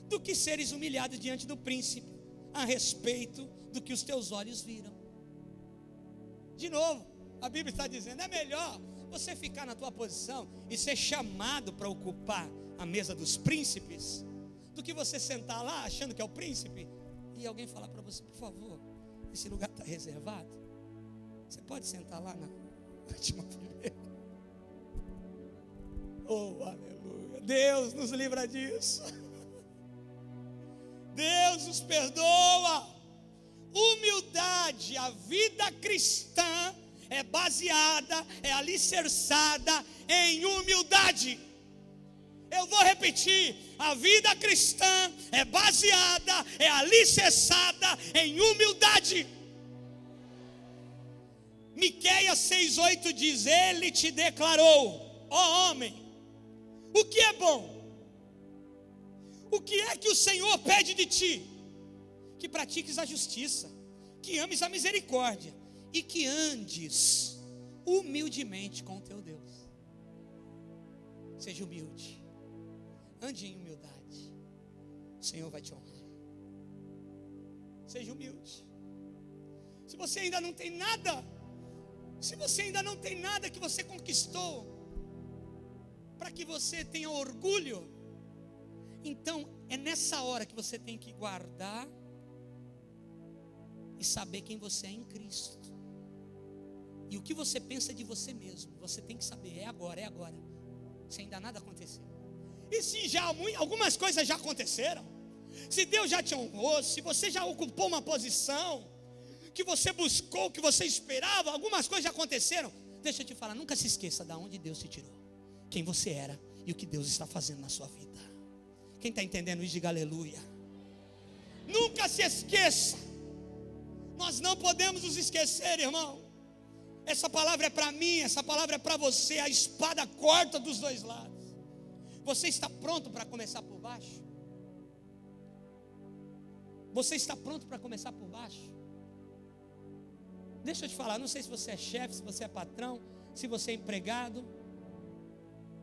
do que seres humilhado diante do príncipe, a respeito do que os teus olhos viram. De novo, a Bíblia está dizendo, é melhor você ficar na tua posição e ser chamado para ocupar a mesa dos príncipes, do que você sentar lá achando que é o príncipe e alguém falar para você, por favor, esse lugar está reservado, você pode sentar lá na última fileira. Oh, aleluia, Deus nos livra disso. Deus nos perdoa. Humildade, a vida cristã é baseada, é alicerçada em humildade. Eu vou repetir, a vida cristã é baseada, é alicerçada em humildade. Miqueias 6:8 diz, ele te declarou, ó homem, o que é bom? O que é que o Senhor pede de ti? Que pratiques a justiça, que ames a misericórdia e que andes humildemente com o teu Deus. Seja humilde, ande em humildade, o Senhor vai te honrar. Seja humilde. Se você ainda não tem nada, que você conquistou, para que você tenha orgulho, então é nessa hora que você tem que guardar e saber quem você é em Cristo. E o que você pensa de você mesmo, você tem que saber, é agora, se ainda nada aconteceu. E se já algumas coisas já aconteceram, se Deus já te honrou, se você já ocupou uma posição que você buscou, que você esperava, algumas coisas já aconteceram. Deixa eu te falar, nunca se esqueça de onde Deus te tirou, quem você era e o que Deus está fazendo na sua vida. Quem está entendendo isso, diga aleluia. Nunca se esqueça. Nós não podemos nos esquecer, irmão. Essa palavra é para mim, essa palavra é para você. A espada corta dos dois lados. Você está pronto para começar por baixo? Você está pronto para começar por baixo? Deixa eu te falar, não sei se você é chefe, se você é patrão, se você é empregado.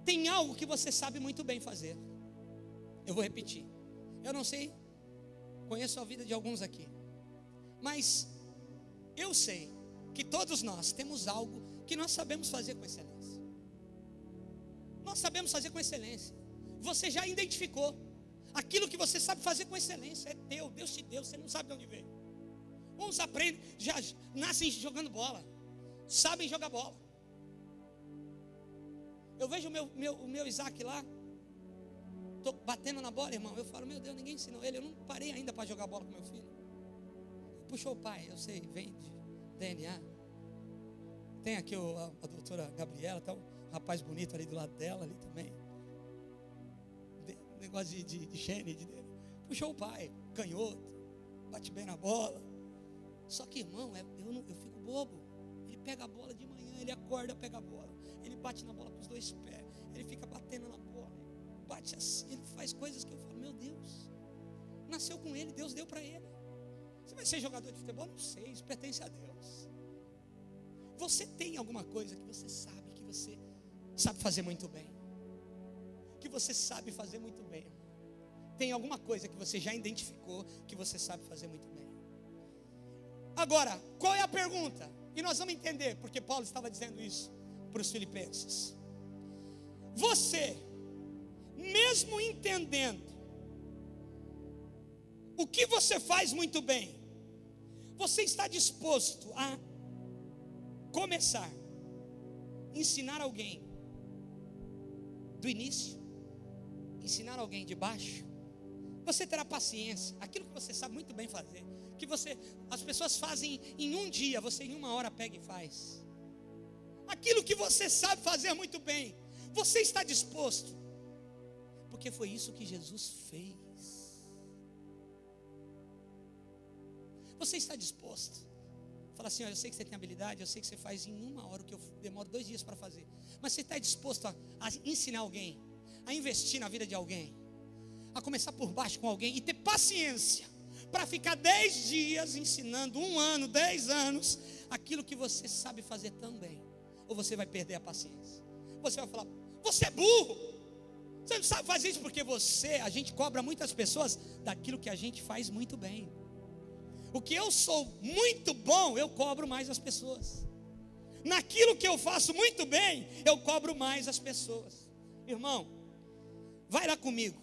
Tem algo que você sabe muito bem fazer. Eu vou repetir. Eu não sei, conheço a vida de alguns aqui, mas eu sei que todos nós temos algo que nós sabemos fazer com excelência. Nós sabemos fazer com excelência. Você já identificou aquilo que você sabe fazer com excelência. É teu, Deus te deu, você não sabe de onde veio. Uns aprendem, já nascem jogando bola, sabem jogar bola. Eu vejo o meu Isaac lá, estou batendo na bola, irmão. Eu falo, meu Deus, ninguém ensinou ele. Eu não parei ainda para jogar bola com meu filho. Puxou o pai, eu sei, vem de DNA. Tem aqui a doutora Gabriela, tá um rapaz bonito ali do lado dela, ali também. Negócio de gene dele. Puxou o pai, canhoto, bate bem na bola. Só que, irmão, eu fico bobo. Ele pega a bola de manhã, ele acorda, pega a bola. Ele bate na bola com os dois pés. Ele fica batendo na bola. Bate assim, ele faz coisas que eu falo, meu Deus. Nasceu com ele, Deus deu para ele. Você vai ser jogador de futebol? Não sei, isso pertence a Deus. Você tem alguma coisa que você sabe fazer muito bem. Que você sabe fazer muito bem. Tem alguma coisa que você já identificou que você sabe fazer muito bem. Agora, qual é a pergunta? E nós vamos entender porque Paulo estava dizendo isso para os filipenses. Você, mesmo entendendo o que você faz muito bem, você está disposto a começar, ensinar alguém do início, ensinar alguém de baixo? Você terá paciência, aquilo que você sabe muito bem fazer, que as pessoas fazem em um dia, você em uma hora pega e faz. Aquilo que você sabe fazer muito bem, você está disposto? Porque foi isso que Jesus fez. Você está disposto? Fala assim, olha, eu sei que você tem habilidade, eu sei que você faz em uma hora o que eu demoro 2 dias para fazer. Mas você está disposto a ensinar alguém, a investir na vida de alguém, a começar por baixo com alguém e ter paciência para ficar 10 dias ensinando, 1 ano, 10 anos, aquilo que você sabe fazer tão bem? Ou você vai perder a paciência? Você vai falar, você é burro, você não sabe fazer isso, porque a gente cobra muitas pessoas daquilo que a gente faz muito bem. O que eu sou muito bom, eu cobro mais as pessoas. Naquilo que eu faço muito bem, eu cobro mais as pessoas. Irmão, vai lá comigo.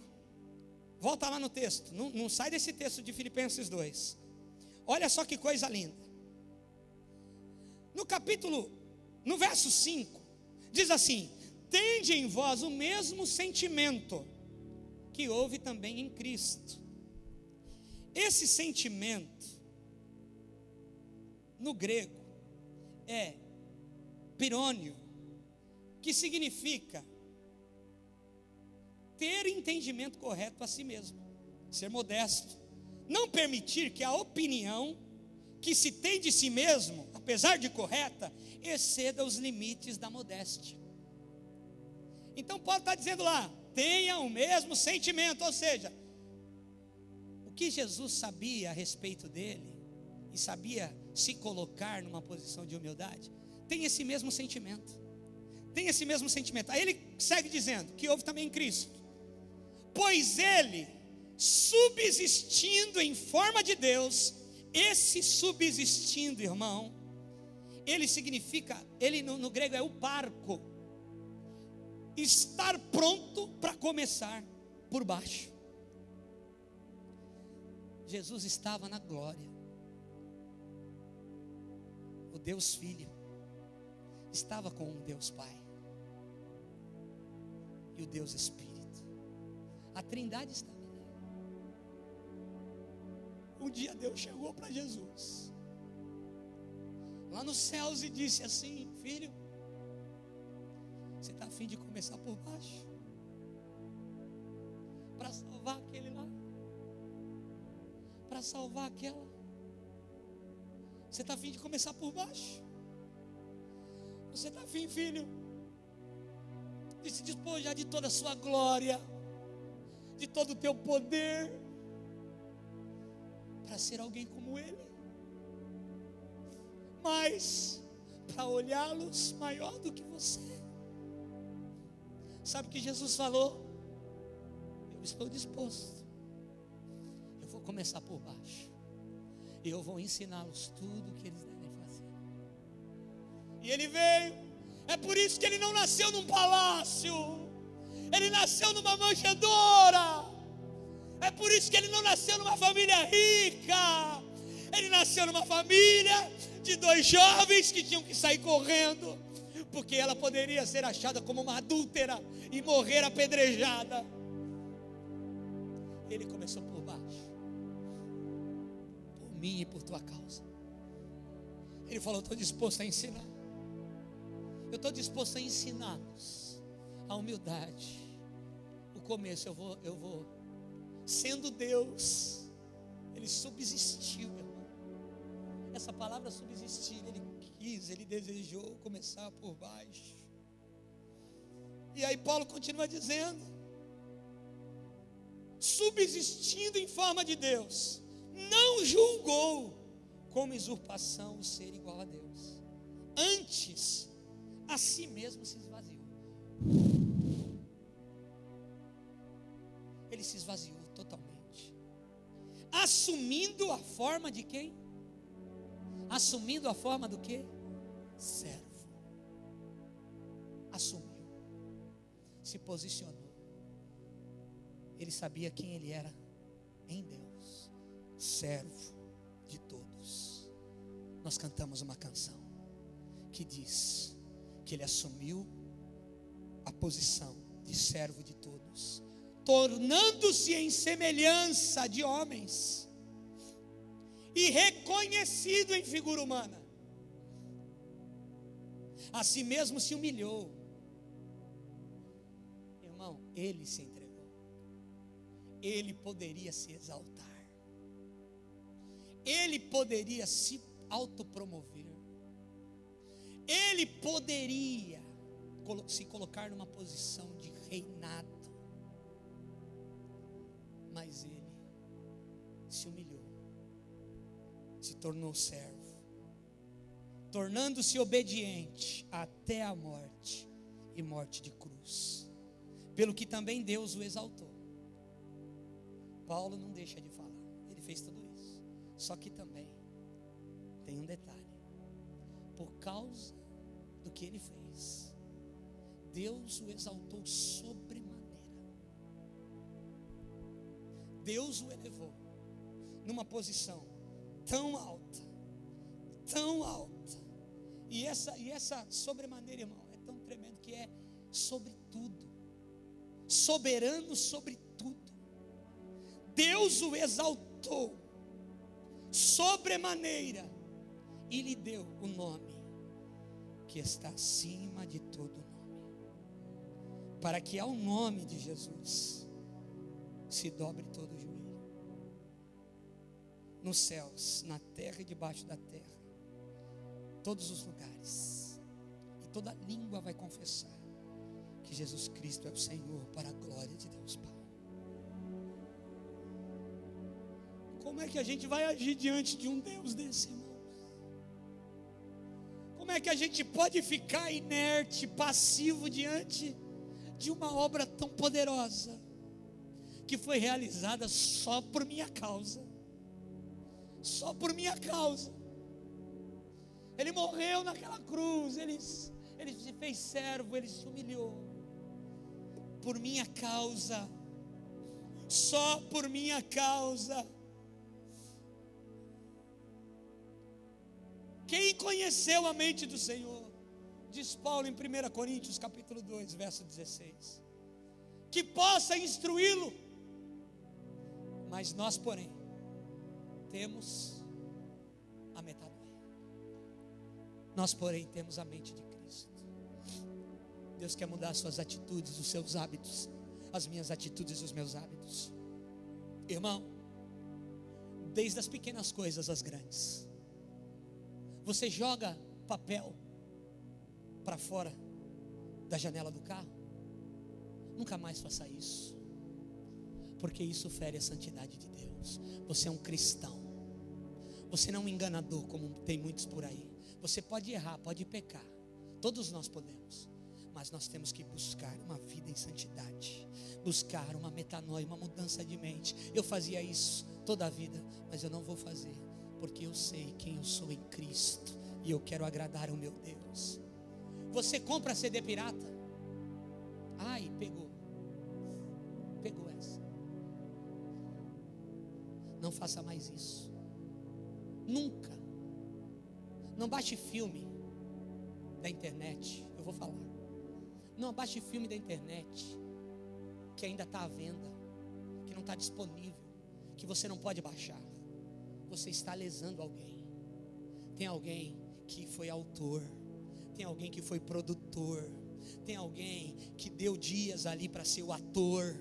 Volta lá no texto. Não sai desse texto de Filipenses 2. Olha só que coisa linda. No verso 5, diz assim: tende em vós o mesmo sentimento que houve também em Cristo. Esse sentimento, no grego, é pirônio, que significa ter entendimento correto a si mesmo, ser modesto, não permitir que a opinião que se tem de si mesmo, apesar de correta, exceda os limites da modéstia. Então Paulo está dizendo lá, tenha o mesmo sentimento, ou seja, o que Jesus sabia a respeito dele, e sabia se colocar numa posição de humildade, tem esse mesmo sentimento. Tem esse mesmo sentimento. Aí ele segue dizendo que houve também em Cristo. Pois ele, subsistindo em forma de Deus, esse subsistindo, irmão, ele significa, ele no grego é o parco, estar pronto para começar por baixo. Jesus estava na glória. O Deus Filho estava com o Deus Pai e o Deus Espírito. A Trindade estava ali. Um dia Deus chegou para Jesus lá nos céus e disse assim: filho, você está a fim de começar por baixo para salvar aquele lá, para salvar aquela? Você está a fim de começar por baixo? Você está a fim, filho, de se despojar de toda a sua glória, de todo o teu poder, para ser alguém como Ele, mas para olhá-los maior do que você? Sabe o que Jesus falou? Eu estou disposto. Eu vou começar por baixo. E eu vou ensiná-los tudo o que eles devem fazer. E ele veio. É por isso que ele não nasceu num palácio. Ele nasceu numa manjedoura. É por isso que ele não nasceu numa família rica. Ele nasceu numa família de 2 jovens que tinham que sair correndo, porque ela poderia ser achada como uma adúltera e morrer apedrejada. Ele começou por baixo, por mim e por tua causa. Ele falou: estou disposto a ensinar. Eu estou disposto a ensiná-los a humildade. O começo eu vou sendo Deus. Ele subsistiu, meu irmão. Essa palavra subsistir, ele desejou começar por baixo. E aí Paulo continua dizendo: subsistindo em forma de Deus, não julgou como usurpação o ser igual a Deus. Antes, a si mesmo se esvaziou. Ele se esvaziou totalmente, assumindo a forma de quem? Assumindo a forma do quê? Servo. Assumiu, se posicionou. Ele sabia quem ele era em Deus, servo de todos. Nós cantamos uma canção que diz que ele assumiu a posição de servo de todos, tornando-se em semelhança de homens e reconhecido em figura humana. A si mesmo se humilhou. Irmão, ele se entregou. Ele poderia se exaltar. Ele poderia se autopromover. Ele poderia se colocar numa posição de reinado. Mas ele se humilhou, se tornou servo, tornando-se obediente até a morte, e morte de cruz, pelo que também Deus o exaltou. Paulo não deixa de falar, ele fez tudo isso, só que também tem um detalhe: por causa do que ele fez, Deus o exaltou sobremaneira. Deus o elevou numa posição tão alta, e essa sobremaneira, irmão, é tão tremendo que é sobre tudo, soberano sobre tudo. Deus o exaltou sobremaneira e lhe deu o nome que está acima de todo nome, para que ao nome de Jesus se dobre todo o joelho, nos céus, na terra e debaixo da terra, todos os lugares, e toda língua vai confessar que Jesus Cristo é o Senhor, para a glória de Deus Pai. Como é que a gente vai agir diante de um Deus desse, irmãos? Como é que a gente pode ficar inerte, passivo diante de uma obra tão poderosa, que foi realizada só por minha causa? Só por minha causa. Ele morreu naquela cruz, ele se fez servo, ele se humilhou por minha causa, só por minha causa. Quem conheceu a mente do Senhor? Diz Paulo em 1 Coríntios capítulo 2, verso 16, que possa instruí-lo. Mas nós, porém, temos a metanoia. Nós, porém, temos a mente de Cristo. Deus quer mudar as suas atitudes, os seus hábitos, as minhas atitudes e os meus hábitos. Irmão, desde as pequenas coisas às grandes. Você joga papel para fora da janela do carro? Nunca mais faça isso, porque isso fere a santidade de Deus. Você é um cristão, você não é um enganador como tem muitos por aí. Você pode errar, pode pecar, todos nós podemos, Mas nós temos que buscar uma vida em santidade, buscar uma metanoia, uma mudança de mente. Eu fazia isso toda a vida, mas eu não vou fazer, porque eu sei quem eu sou em Cristo e eu quero agradar o meu Deus. Você compra CD pirata? Ai, pegou essa. Não faça mais isso. Nunca. Não baixe filme da internet. Eu vou falar. Não baixe filme da internet que ainda está à venda, que não está disponível, que você não pode baixar. Você está lesando alguém. Tem alguém que foi autor, tem alguém que foi produtor, tem alguém que deu dias ali para ser o ator,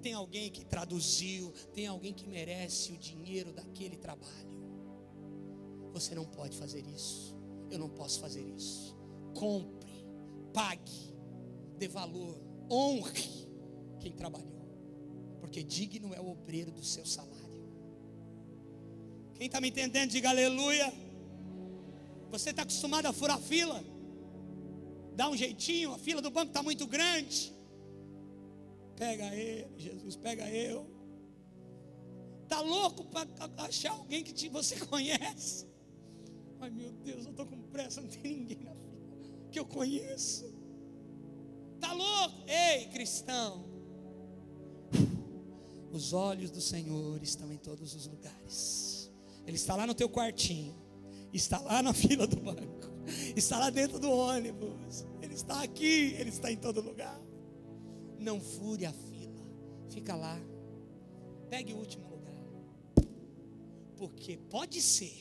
tem alguém que traduziu, tem alguém que merece o dinheiro daquele trabalho. Você não pode fazer isso. Eu não posso fazer isso. Compre, pague, dê valor, honre quem trabalhou, porque digno é o obreiro do seu salário. Quem está me entendendo, diga aleluia. Você está acostumado a furar fila? Dá um jeitinho, a fila do banco está muito grande. Pega ele, Jesus, pega eu. Está louco para achar alguém que você conhece? Ai meu Deus, eu estou com pressa, não tem ninguém na fila que eu conheço. Está louco? Ei, cristão, os olhos do Senhor estão em todos os lugares. Ele está lá no teu quartinho, está lá na fila do banco, está lá dentro do ônibus, Ele está aqui, Ele está em todo lugar. Não fure a fila, fica lá, pegue o último lugar, porque pode ser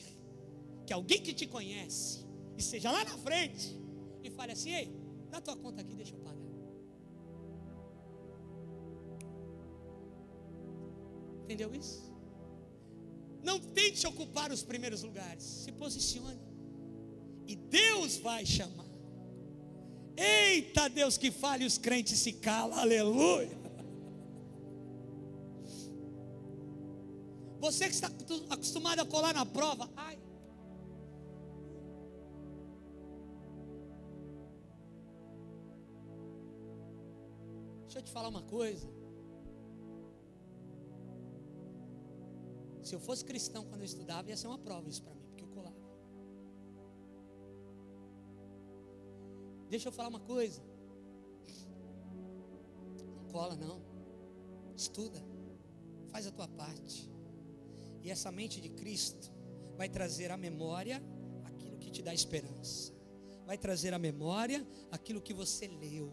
que alguém que te conhece esteja lá na frente e fale assim: ei, dá tua conta aqui, deixa eu pagar. Entendeu isso? Não tente ocupar os primeiros lugares, se posicione e Deus vai chamar. Eita Deus que fale, os crentes se calam, aleluia. Você que está acostumado a colar na prova, ai. Deixa eu te falar uma coisa. Se eu fosse cristão quando eu estudava, ia ser uma prova isso para mim, porque eu colava. Deixa eu falar uma coisa. Não cola não. Estuda. Faz a tua parte. E essa mente de Cristo vai trazer à memória aquilo que te dá esperança. Vai trazer à memória aquilo que você leu.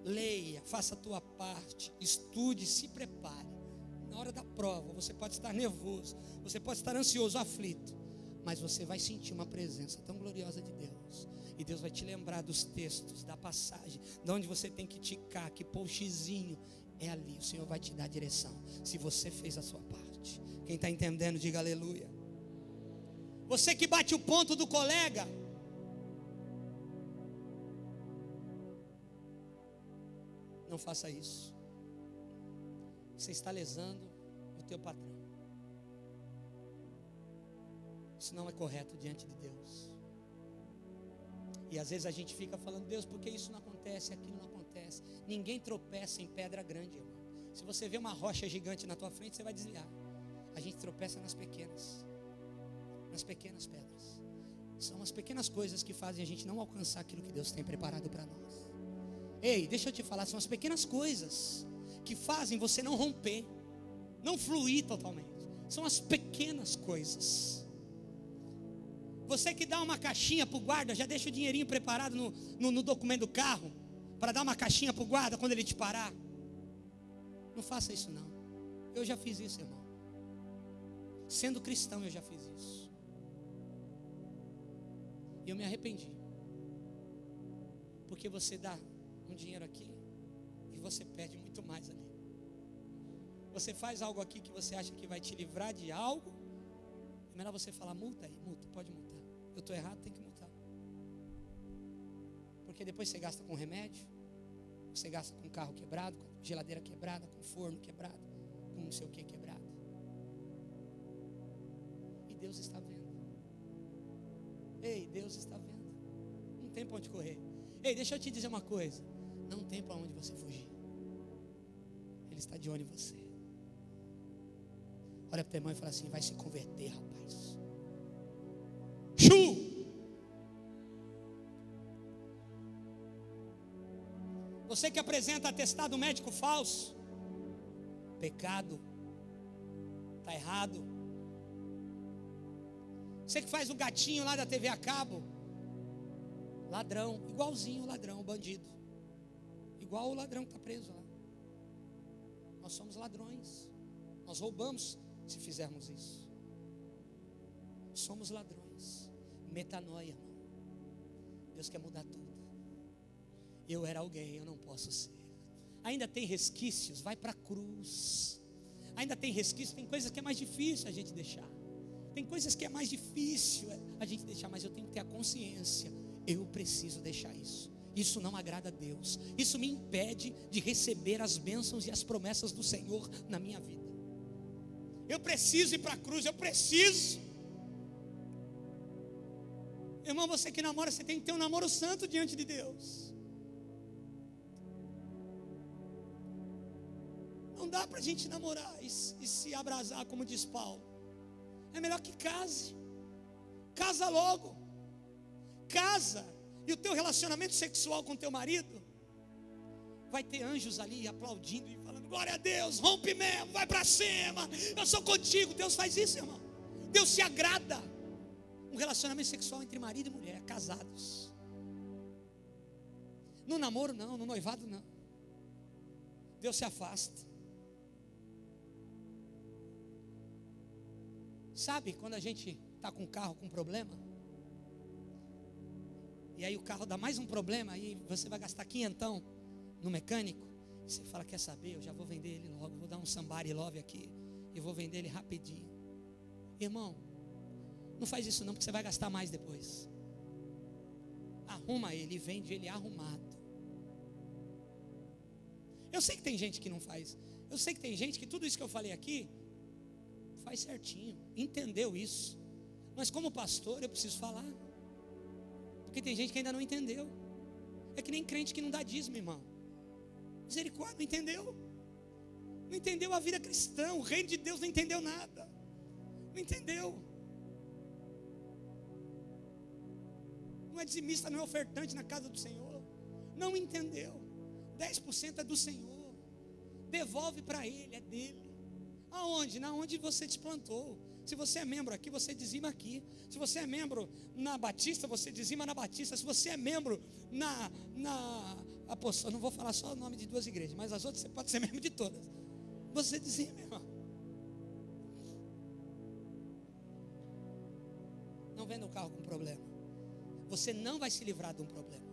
Leia, faça a tua parte, estude, se prepare. Na hora da prova, você pode estar nervoso, você pode estar ansioso, aflito, mas você vai sentir uma presença tão gloriosa de Deus. E Deus vai te lembrar dos textos, da passagem, de onde você tem que ticar, que pôr o xizinho. É ali, o Senhor vai te dar a direção, se você fez a sua parte. Quem está entendendo, diga aleluia. Você que bate o ponto do colega, não faça isso. Você está lesando o teu patrão. Isso não é correto diante de Deus. E às vezes a gente fica falando: Deus, por que isso não acontece, aquilo não acontece? Ninguém tropeça em pedra grande, irmão. Se você vê uma rocha gigante na tua frente, você vai desviar. A gente tropeça nas pequenas pedras. São as pequenas coisas que fazem a gente não alcançar aquilo que Deus tem preparado para nós. Ei, deixa eu te falar, são as pequenas coisas que fazem você não romper, não fluir totalmente. São as pequenas coisas. Você que dá uma caixinha para o guarda, já deixa o dinheirinho preparado no documento do carro, para dar uma caixinha para o guarda quando ele te parar. Não faça isso não. Eu já fiz isso, irmão. Sendo cristão eu já fiz isso. E eu me arrependi. Porque você dá um dinheiro aqui e você perde muito mais ali. Você faz algo aqui que você acha que vai te livrar de algo, é melhor você falar: multa aí, multa, pode multar. Eu estou errado, tem que multar. Porque depois você gasta com remédio, você gasta com carro quebrado, com geladeira quebrada, com forno quebrado, com não sei o que quebrado. E Deus está vendo. Ei, Deus está vendo. Não tem para onde correr. Ei, deixa eu te dizer uma coisa. Não tem para onde você fugir. Ele está de olho em você. Olha para o teu irmão e fala assim: vai se converter, rapaz. Chu! Você que apresenta atestado médico falso, pecado, está errado. Você que faz o gatinho lá da TV a cabo, ladrão, igualzinho o ladrão, o bandido, igual o ladrão que está preso lá. Nós somos ladrões, nós roubamos se fizermos isso. Somos ladrões. Metanoia, irmão. Deus quer mudar tudo. Eu era alguém, eu não posso ser. Ainda tem resquícios, vai para a cruz. Ainda tem resquícios, tem coisas que é mais difícil a gente deixar. Tem coisas que é mais difícil a gente deixar, mas eu tenho que ter a consciência. Eu preciso deixar isso. Isso não agrada a Deus. Isso me impede de receber as bênçãos e as promessas do Senhor na minha vida. Eu preciso ir para a cruz, eu preciso. Irmão, você que namora, você tem que ter um namoro santo diante de Deus. Não dá para a gente namorar e se abrasar, como diz Paulo. É melhor que case. Casa logo. Casa. E o teu relacionamento sexual com teu marido vai ter anjos ali aplaudindo e falando: glória a Deus, rompe mesmo, vai para cima, eu sou contigo. Deus faz isso, irmão. Deus se agrada. Um relacionamento sexual entre marido e mulher, casados. No namoro não, no noivado não. Deus se afasta. Sabe quando a gente está com o carro com problema? E aí o carro dá mais um problema, aí você vai gastar quinhentão no mecânico. E você fala: quer saber, eu já vou vender ele logo, vou dar um somebody love aqui e vou vender ele rapidinho. Irmão, não faz isso não, porque você vai gastar mais depois. Arruma ele e vende ele arrumado. Eu sei que tem gente que não faz. Eu sei que tem gente que tudo isso que eu falei aqui faz certinho, entendeu isso. Mas como pastor eu preciso falar, porque tem gente que ainda não entendeu. É que nem crente que não dá dízimo, irmão. Misericórdia, não entendeu. Não entendeu a vida cristã. O reino de Deus não entendeu nada. Não entendeu. Não é dizimista, não é ofertante na casa do Senhor. Não entendeu. 10% é do Senhor. Devolve para Ele, é dele. Aonde? Na onde você desplantou. Se você é membro aqui, você dizima aqui. Se você é membro na Batista, você dizima na Batista. Se você é membro na Apostólica, não vou falar só o nome de 2 igrejas, mas as outras você pode ser membro de todas. Você dizima, irmão. Não venda um carro com problema. Você não vai se livrar de um problema.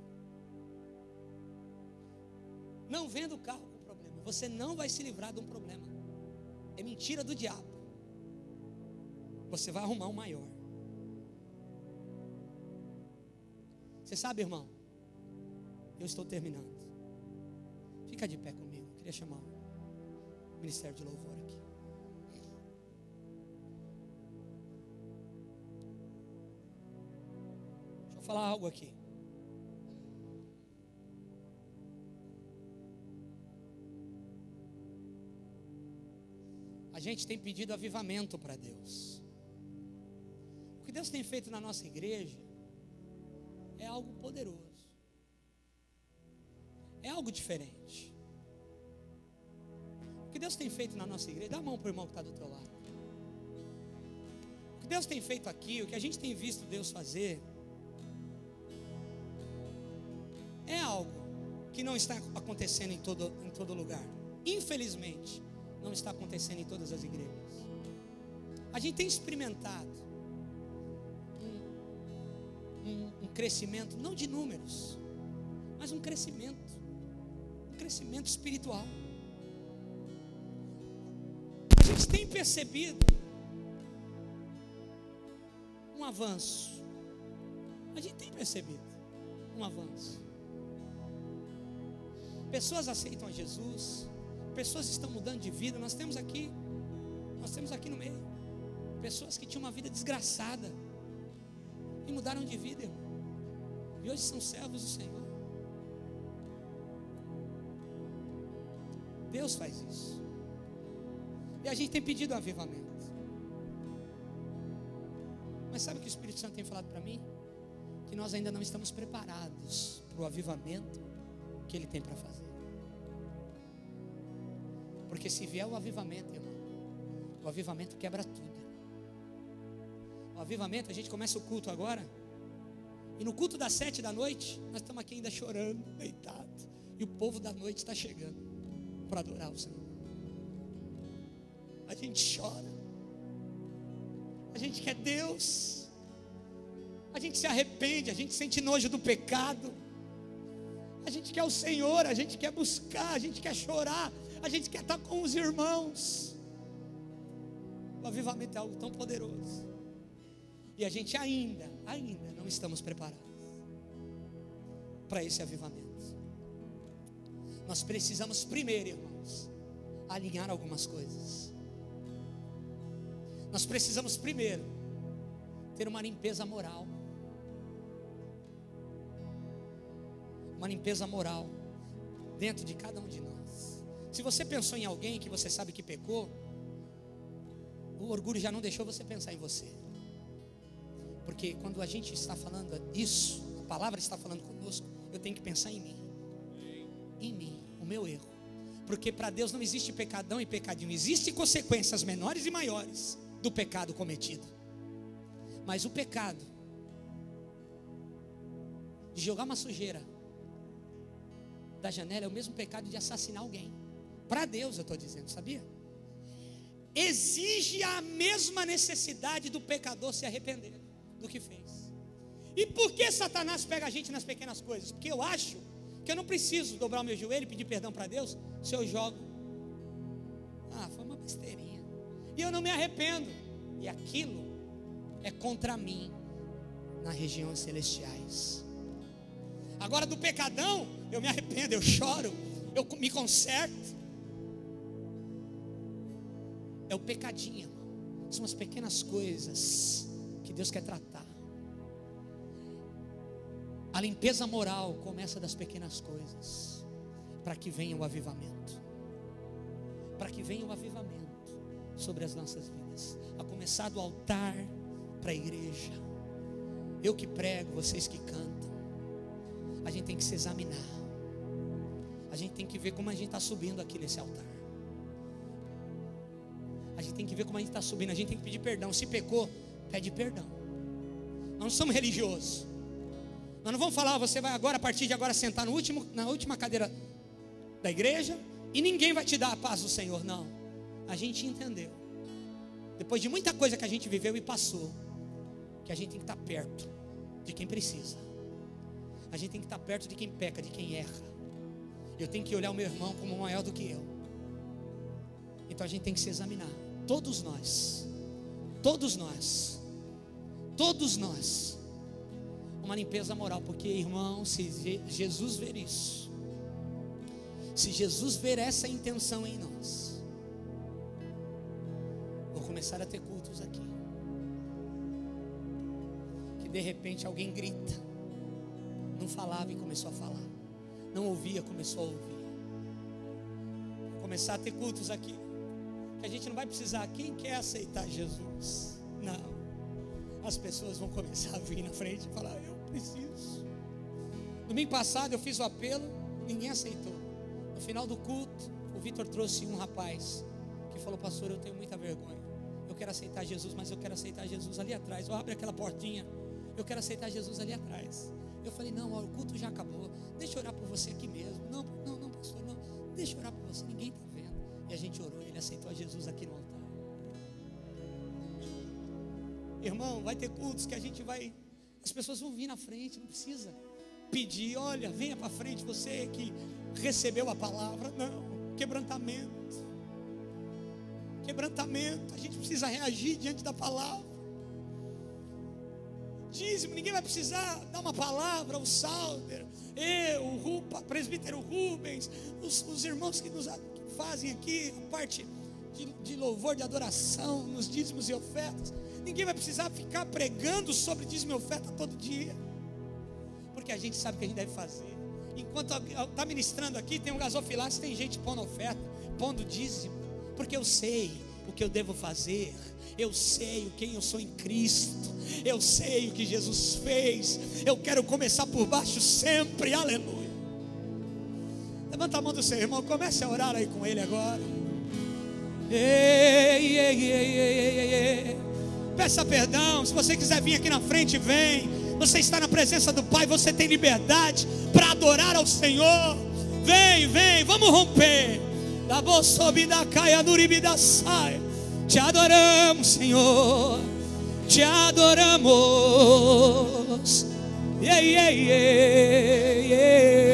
Não venda o carro com problema. Você não vai se livrar de um problema. É mentira do diabo. Você vai arrumar um maior. Você sabe, irmão, eu estou terminando. Fica de pé comigo. Eu queria chamar o Ministério de Louvor aqui. Deixa eu falar algo aqui. A gente tem pedido avivamento para Deus. O que Deus tem feito na nossa igreja é algo poderoso. É algo diferente. O que Deus tem feito na nossa igreja, dá a mão para o irmão que está do teu lado. O que Deus tem feito aqui, o que a gente tem visto Deus fazer, é algo que não está acontecendo em todo lugar. Infelizmente, não está acontecendo em todas as igrejas. A gente tem experimentado um crescimento, não de números, mas um crescimento espiritual. A gente tem percebido um avanço. A gente tem percebido um avanço. Pessoas aceitam a Jesus. Pessoas estão mudando de vida. Nós temos aqui no meio pessoas que tinham uma vida desgraçada e mudaram de vida, irmão. E hoje são servos do Senhor. Deus faz isso. E a gente tem pedido um avivamento. Mas sabe o que o Espírito Santo tem falado para mim? Que nós ainda não estamos preparados para o avivamento que Ele tem para fazer. Porque se vier o avivamento, irmão, o avivamento quebra tudo. O avivamento, a gente começa o culto agora, e no culto das 7 da noite, nós estamos aqui ainda chorando, deitados, e o povo da noite está chegando para adorar o Senhor. A gente chora, a gente quer Deus, a gente se arrepende, a gente sente nojo do pecado, a gente quer o Senhor, a gente quer buscar, a gente quer chorar, a gente quer estar com os irmãos. O avivamento é algo tão poderoso, e a gente ainda não estamos preparados para esse avivamento. Nós precisamos primeiro, irmãos, alinhar algumas coisas. Nós precisamos primeiro ter uma limpeza moral. Uma limpeza moral dentro de cada um de nós. Se você pensou em alguém que você sabe que pecou, o orgulho já não deixou você pensar em você. Porque quando a gente está falando isso, a palavra está falando conosco, eu tenho que pensar em mim. Em mim, o meu erro. Porque para Deus não existe pecadão e pecadinho. Existem consequências menores e maiores do pecado cometido. Mas o pecado de jogar uma sujeira da janela é o mesmo pecado de assassinar alguém. Para Deus eu estou dizendo, sabia? Exige a mesma necessidade do pecador se arrepender do que fez. E por que Satanás pega a gente nas pequenas coisas? Porque eu acho que eu não preciso dobrar o meu joelho e pedir perdão para Deus se eu jogo. Foi uma besteirinha. E eu não me arrependo. E aquilo é contra mim nas regiões celestiais. Agora do pecadão, eu me arrependo, eu choro, eu me conserto. É o pecadinho, irmão. São as pequenas coisas que Deus quer tratar. A limpeza moral começa das pequenas coisas, para que venha o avivamento. Para que venha o avivamento sobre as nossas vidas. A começar do altar para a igreja. Eu que prego, vocês que cantam. A gente tem que se examinar. A gente tem que ver como a gente está subindo aqui nesse altar. A gente tem que ver como a gente está subindo. A gente tem que pedir perdão. Se pecou, pede perdão. Nós não somos religiosos. Nós não vamos falar, você vai agora, a partir de agora, sentar na última cadeira da igreja e ninguém vai te dar a paz do Senhor. Não. A gente entendeu, depois de muita coisa que a gente viveu e passou, que a gente tem que estar perto de quem precisa. A gente tem que estar perto de quem peca, de quem erra. Eu tenho que olhar o meu irmão como maior do que eu. Então a gente tem que se examinar. Todos nós. Uma limpeza moral. Porque, irmão, se Jesus ver isso, se Jesus ver essa intenção em nós, vou começar a ter cultos aqui, que de repente alguém grita, não falava e começou a falar, não ouvia, começou a ouvir. Vou começar a ter cultos aqui, que a gente não vai precisar, quem quer aceitar Jesus? Não. As pessoas vão começar a vir na frente e falar, eu preciso. Domingo passado eu fiz o apelo, ninguém aceitou. No final do culto, o Vitor trouxe um rapaz que falou, pastor, eu tenho muita vergonha. Eu quero aceitar Jesus, mas eu quero aceitar Jesus ali atrás. Eu abro aquela portinha, eu quero aceitar Jesus ali atrás. Eu falei, não, ó, o culto já acabou. Deixa eu orar por você aqui mesmo. Não, pastor, não. Deixa eu orar por você, ninguém está vendo. E a gente orou, ele aceitou a Jesus aqui no altar. Irmão, vai ter cultos que a gente vai, as pessoas vão vir na frente, não precisa pedir, olha, venha para frente, você que recebeu a palavra. Não, quebrantamento, a gente precisa reagir diante da palavra. Dízimo, ninguém vai precisar dar uma palavra, o Salder, o presbítero Rubens, os irmãos que fazem aqui a parte de louvor, de adoração, nos dízimos e ofertas. Ninguém vai precisar ficar pregando sobre dízimo e oferta todo dia, porque a gente sabe o que a gente deve fazer. Enquanto está ministrando aqui, tem um gasofilaço, tem gente pondo oferta. pondo dízimo, porque eu sei o que eu devo fazer, eu sei quem eu sou em Cristo, eu sei o que Jesus fez. Eu quero começar por baixo sempre, aleluia. Levanta a mão do seu irmão, comece a orar aí com ele agora. Ei, ei, ei, ei, ei, ei. Peça perdão, se você quiser vir aqui na frente, vem. Você está na presença do Pai, você tem liberdade para adorar ao Senhor. Vem, vem, vamos romper. Da bolsa da caia do da saia. Te adoramos, Senhor, te adoramos. Yeah, yeah, yeah, yeah.